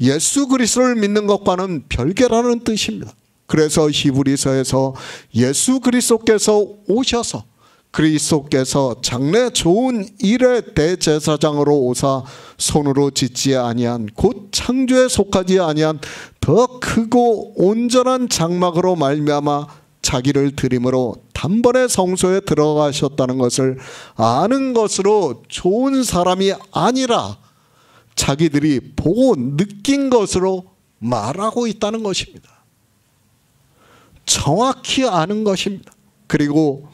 예수 그리스도를 믿는 것과는 별개라는 뜻입니다. 그래서 히브리서에서 예수 그리스도께서 오셔서 그리스도께서 장래 좋은 일의 대제사장으로 오사 손으로 짓지 아니한 곧 창조에 속하지 아니한 더 크고 온전한 장막으로 말미암아 자기를 드림으로 단번에 성소에 들어가셨다는 것을 아는 것으로 좋은 사람이 아니라 자기들이 보고 느낀 것으로 말하고 있다는 것입니다. 정확히 아는 것입니다. 그리고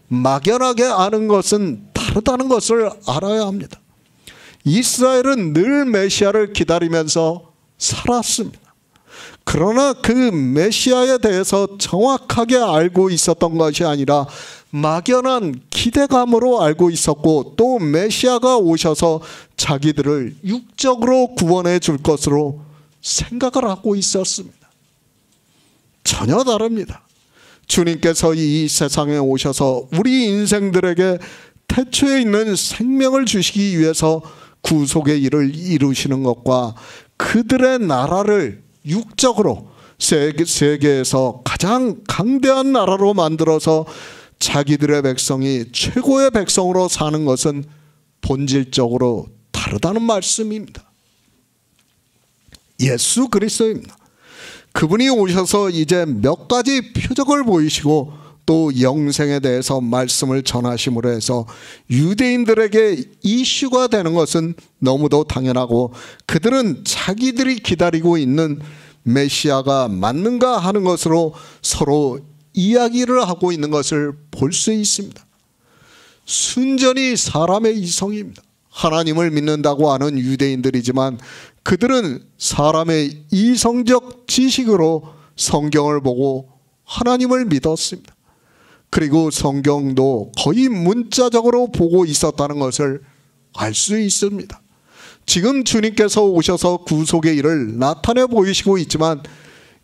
막연하게 아는 것은 다르다는 것을 알아야 합니다. 이스라엘은 늘 메시아를 기다리면서 살았습니다. 그러나 그 메시아에 대해서 정확하게 알고 있었던 것이 아니라 막연한 기대감으로 알고 있었고, 또 메시아가 오셔서 자기들을 육적으로 구원해 줄 것으로 생각을 하고 있었습니다. 전혀 다릅니다. 주님께서 이 세상에 오셔서 우리 인생들에게 태초에 있는 생명을 주시기 위해서 구속의 일을 이루시는 것과 그들의 나라를 육적으로 세계에서 가장 강대한 나라로 만들어서 자기들의 백성이 최고의 백성으로 사는 것은 본질적으로 다르다는 말씀입니다. 예수 그리스도입니다. 그분이 오셔서 이제 몇 가지 표적을 보이시고 또 영생에 대해서 말씀을 전하심으로 해서 유대인들에게 이슈가 되는 것은 너무도 당연하고, 그들은 자기들이 기다리고 있는 메시아가 맞는가 하는 것으로 서로 이야기를 하고 있는 것을 볼 수 있습니다. 순전히 사람의 이성입니다. 하나님을 믿는다고 하는 유대인들이지만 그들은 사람의 이성적 지식으로 성경을 보고 하나님을 믿었습니다. 그리고 성경도 거의 문자적으로 보고 있었다는 것을 알 수 있습니다. 지금 주님께서 오셔서 구속의 일을 나타내 보이시고 있지만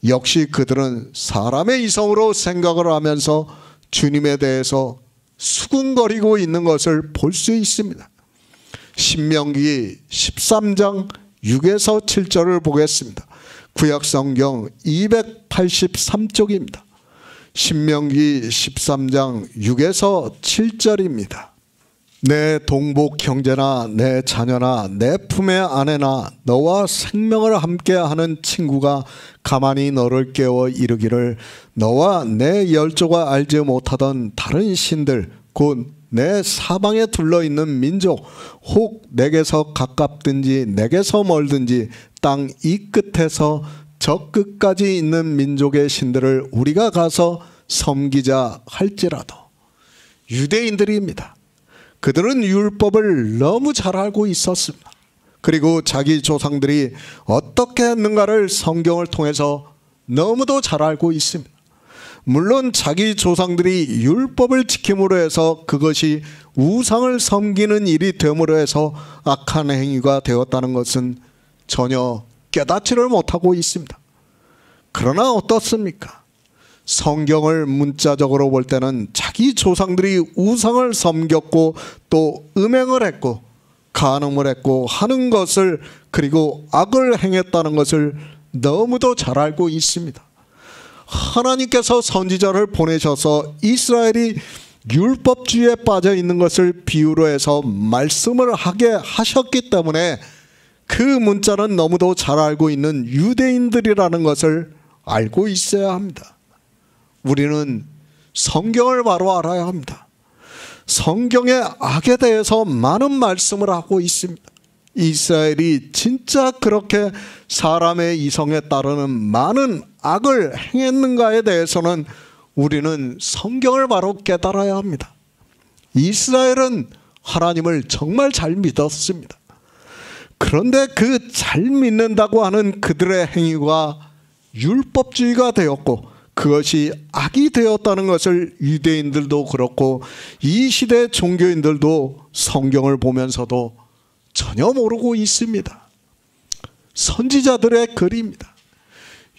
역시 그들은 사람의 이성으로 생각을 하면서 주님에 대해서 수군거리고 있는 것을 볼 수 있습니다. 신명기 13장 6에서 7절을 보겠습니다. 구약성경 283쪽입니다. 신명기 13장 6에서 7절입니다. 내 동복 형제나 내 자녀나 내 품의 아내나 너와 생명을 함께하는 친구가 가만히 너를 깨워 이르기를 너와 내 열조가 알지 못하던 다른 신들 곧 내 사방에 둘러있는 민족 혹 내게서 가깝든지 내게서 멀든지 땅 이 끝에서 저 끝까지 있는 민족의 신들을 우리가 가서 섬기자 할지라도. 유대인들입니다. 그들은 율법을 너무 잘 알고 있었습니다. 그리고 자기 조상들이 어떻게 했는가를 성경을 통해서 너무도 잘 알고 있습니다. 물론 자기 조상들이 율법을 지킴으로 해서 그것이 우상을 섬기는 일이 됨으로 해서 악한 행위가 되었다는 것은 전혀 깨닫지를 못하고 있습니다. 그러나 어떻습니까? 성경을 문자적으로 볼 때는 자기 조상들이 우상을 섬겼고 또 음행을 했고 간음을 했고 하는 것을, 그리고 악을 행했다는 것을 너무도 잘 알고 있습니다. 하나님께서 선지자를 보내셔서 이스라엘이 율법주의에 빠져 있는 것을 비유로 해서 말씀을 하게 하셨기 때문에 그 문자는 너무도 잘 알고 있는 유대인들이라는 것을 알고 있어야 합니다. 우리는 성경을 바로 알아야 합니다. 성경의 악에 대해서 많은 말씀을 하고 있습니다. 이스라엘이 진짜 그렇게 사람의 이성에 따르는 많은 악을 행했는가에 대해서는 우리는 성경을 바로 깨달아야 합니다. 이스라엘은 하나님을 정말 잘 믿었습니다. 그런데 그 잘 믿는다고 하는 그들의 행위가 율법주의가 되었고 그것이 악이 되었다는 것을 유대인들도 그렇고 이 시대 종교인들도 성경을 보면서도 전혀 모르고 있습니다. 선지자들의 글입니다.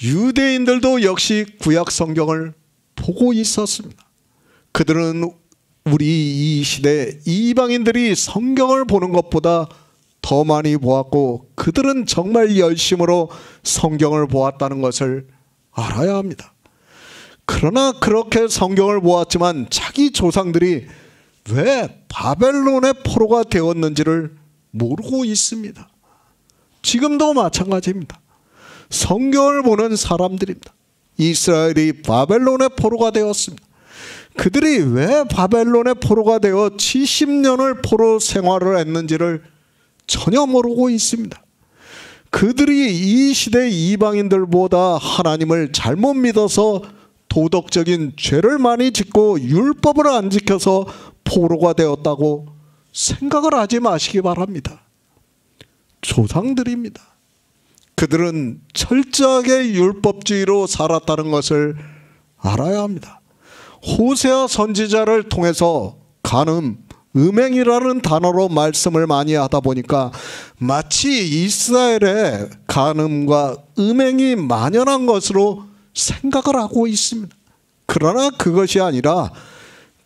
유대인들도 역시 구약 성경을 보고 있었습니다. 그들은 우리 이 시대 이방인들이 성경을 보는 것보다 더 많이 보았고 그들은 정말 열심으로 성경을 보았다는 것을 알아야 합니다. 그러나 그렇게 성경을 보았지만 자기 조상들이 왜 바벨론의 포로가 되었는지를 모르고 있습니다. 지금도 마찬가지입니다. 성경을 보는 사람들입니다. 이스라엘이 바벨론의 포로가 되었습니다. 그들이 왜 바벨론의 포로가 되어 70년을 포로 생활을 했는지를 전혀 모르고 있습니다. 그들이 이 시대 이방인들보다 하나님을 잘못 믿어서 도덕적인 죄를 많이 짓고 율법을 안 지켜서 포로가 되었다고 생각을 하지 마시기 바랍니다. 조상들입니다. 그들은 철저하게 율법주의로 살았다는 것을 알아야 합니다. 호세아 선지자를 통해서 간음, 음행이라는 단어로 말씀을 많이 하다 보니까 마치 이스라엘의 간음과 음행이 만연한 것으로 생각을 하고 있습니다. 그러나 그것이 아니라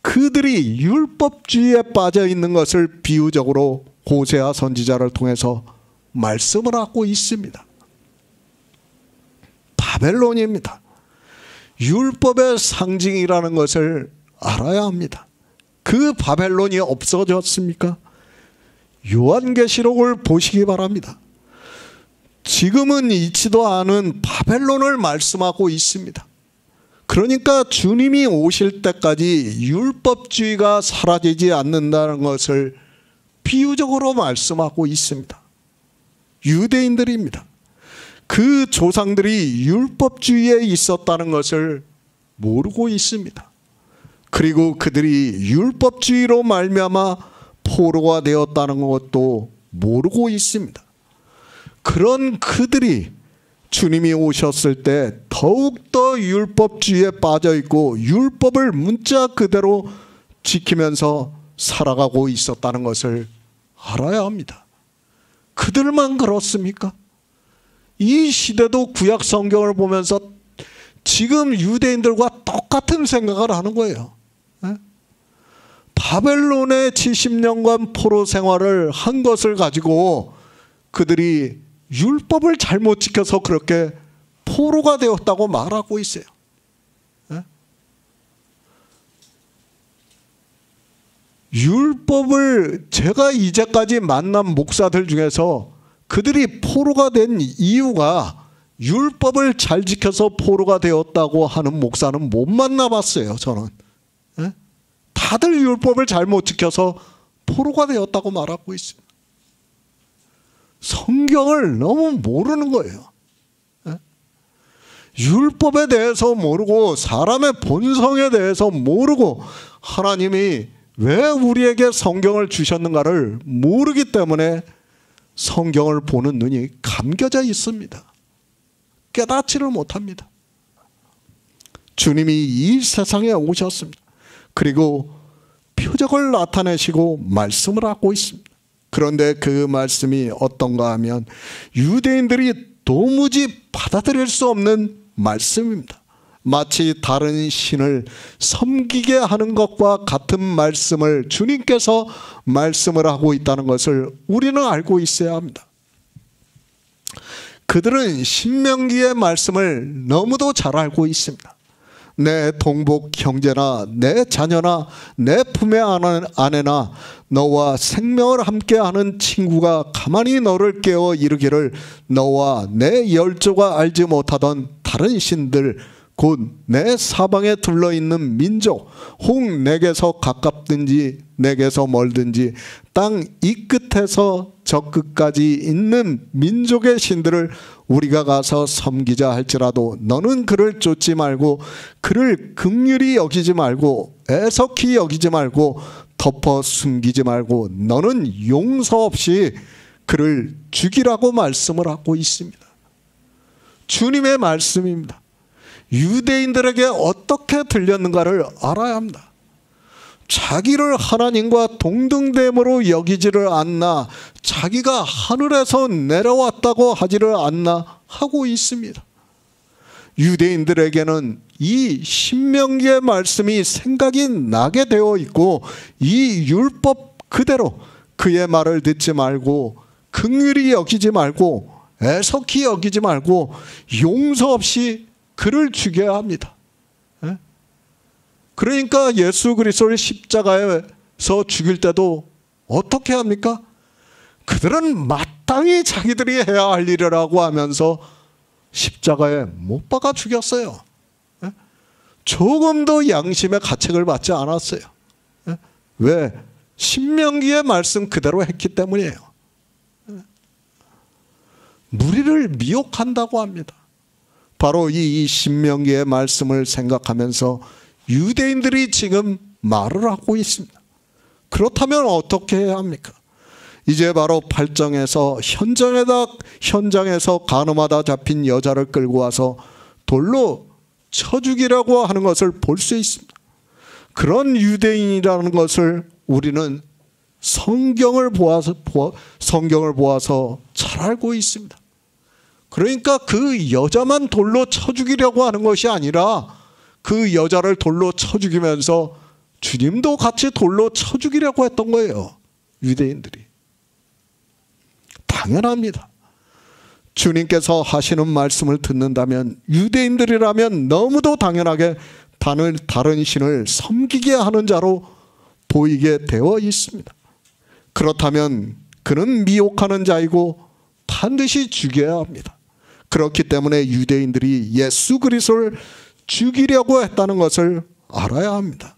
그들이 율법주의에 빠져 있는 것을 비유적으로 호세아 선지자를 통해서 말씀을 하고 있습니다. 바벨론입니다. 율법의 상징이라는 것을 알아야 합니다. 그 바벨론이 없어졌습니까? 요한계시록을 보시기 바랍니다. 지금은 있지도 않은 바벨론을 말씀하고 있습니다. 그러니까 주님이 오실 때까지 율법주의가 사라지지 않는다는 것을 비유적으로 말씀하고 있습니다. 유대인들입니다. 그 조상들이 율법주의에 있었다는 것을 모르고 있습니다. 그리고 그들이 율법주의로 말미암아 포로가 되었다는 것도 모르고 있습니다. 그런 그들이 주님이 오셨을 때 더욱더 율법주의에 빠져 있고 율법을 문자 그대로 지키면서 살아가고 있었다는 것을 알아야 합니다. 그들만 그렇습니까? 이 시대도 구약 성경을 보면서 지금 유대인들과 똑같은 생각을 하는 거예요. 바벨론의 70년간 포로 생활을 한 것을 가지고 그들이 율법을 잘못 지켜서 그렇게 포로가 되었다고 말하고 있어요. 율법을 제가 이제까지 만난 목사들 중에서 그들이 포로가 된 이유가 율법을 잘 지켜서 포로가 되었다고 하는 목사는 못 만나봤어요. 저는. 다들 율법을 잘못 지켜서 포로가 되었다고 말하고 있습니다. 성경을 너무 모르는 거예요. 율법에 대해서 모르고 사람의 본성에 대해서 모르고 하나님이 왜 우리에게 성경을 주셨는가를 모르기 때문에 성경을 보는 눈이 감겨져 있습니다. 깨닫지를 못합니다. 주님이 이 세상에 오셨습니다. 그리고 표적을 나타내시고 말씀을 하고 있습니다. 그런데 그 말씀이 어떤가 하면 유대인들이 도무지 받아들일 수 없는 말씀입니다. 마치 다른 신을 섬기게 하는 것과 같은 말씀을 주님께서 말씀을 하고 있다는 것을 우리는 알고 있어야 합니다. 그들은 신명기의 말씀을 너무도 잘 알고 있습니다. 내 동복 형제나 내 자녀나 내 품의 아내나 너와 생명을 함께하는 친구가 가만히 너를 깨워 이르기를 너와 내 열조가 알지 못하던 다른 신들 곧 내 사방에 둘러있는 민족 혹 내게서 가깝든지 내게서 멀든지 땅 이 끝에서 저 끝까지 있는 민족의 신들을 우리가 가서 섬기자 할지라도 너는 그를 쫓지 말고 그를 긍휼히 여기지 말고 애석히 여기지 말고 덮어 숨기지 말고 너는 용서 없이 그를 죽이라고 말씀을 하고 있습니다. 주님의 말씀입니다. 유대인들에게 어떻게 들렸는가를 알아야 합니다. 자기를 하나님과 동등됨으로 여기지를 않나, 자기가 하늘에서 내려왔다고 하지를 않나 하고 있습니다. 유대인들에게는 이 신명기의 말씀이 생각이 나게 되어 있고, 이 율법 그대로 그의 말을 듣지 말고 긍휼히 여기지 말고 애석히 여기지 말고 용서 없이 그를 죽여야 합니다. 그러니까 예수 그리스도를 십자가에서 죽일 때도 어떻게 합니까? 그들은 마땅히 자기들이 해야 할 일이라고 하면서 십자가에 못 박아 죽였어요. 조금도 양심의 가책을 받지 않았어요. 왜? 신명기의 말씀 그대로 했기 때문이에요. 무리를 미혹한다고 합니다. 바로 이 신명기의 말씀을 생각하면서 유대인들이 지금 말을 하고 있습니다. 그렇다면 어떻게 해야 합니까? 이제 바로 8장에서 현장에서 간음하다 잡힌 여자를 끌고 와서 돌로 쳐 죽이려고 하는 것을 볼 수 있습니다. 그런 유대인이라는 것을 우리는 성경을 보아서 잘 알고 있습니다. 그러니까 그 여자만 돌로 쳐 죽이려고 하는 것이 아니라 그 여자를 돌로 쳐 죽이면서 주님도 같이 돌로 쳐 죽이려고 했던 거예요. 유대인들이. 당연합니다. 주님께서 하시는 말씀을 듣는다면 유대인들이라면 너무도 당연하게 다른 신을 섬기게 하는 자로 보이게 되어 있습니다. 그렇다면 그는 미혹하는 자이고 반드시 죽여야 합니다. 그렇기 때문에 유대인들이 예수 그리스도를 죽이려고 했다는 것을 알아야 합니다.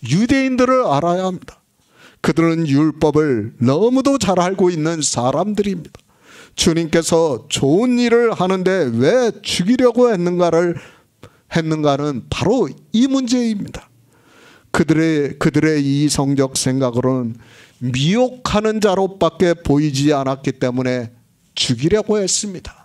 유대인들을 알아야 합니다. 그들은 율법을 너무도 잘 알고 있는 사람들입니다. 주님께서 좋은 일을 하는데 왜 죽이려고 했는가는 바로 이 문제입니다. 그들의 이성적 생각으로는 미혹하는 자로밖에 보이지 않았기 때문에 죽이려고 했습니다.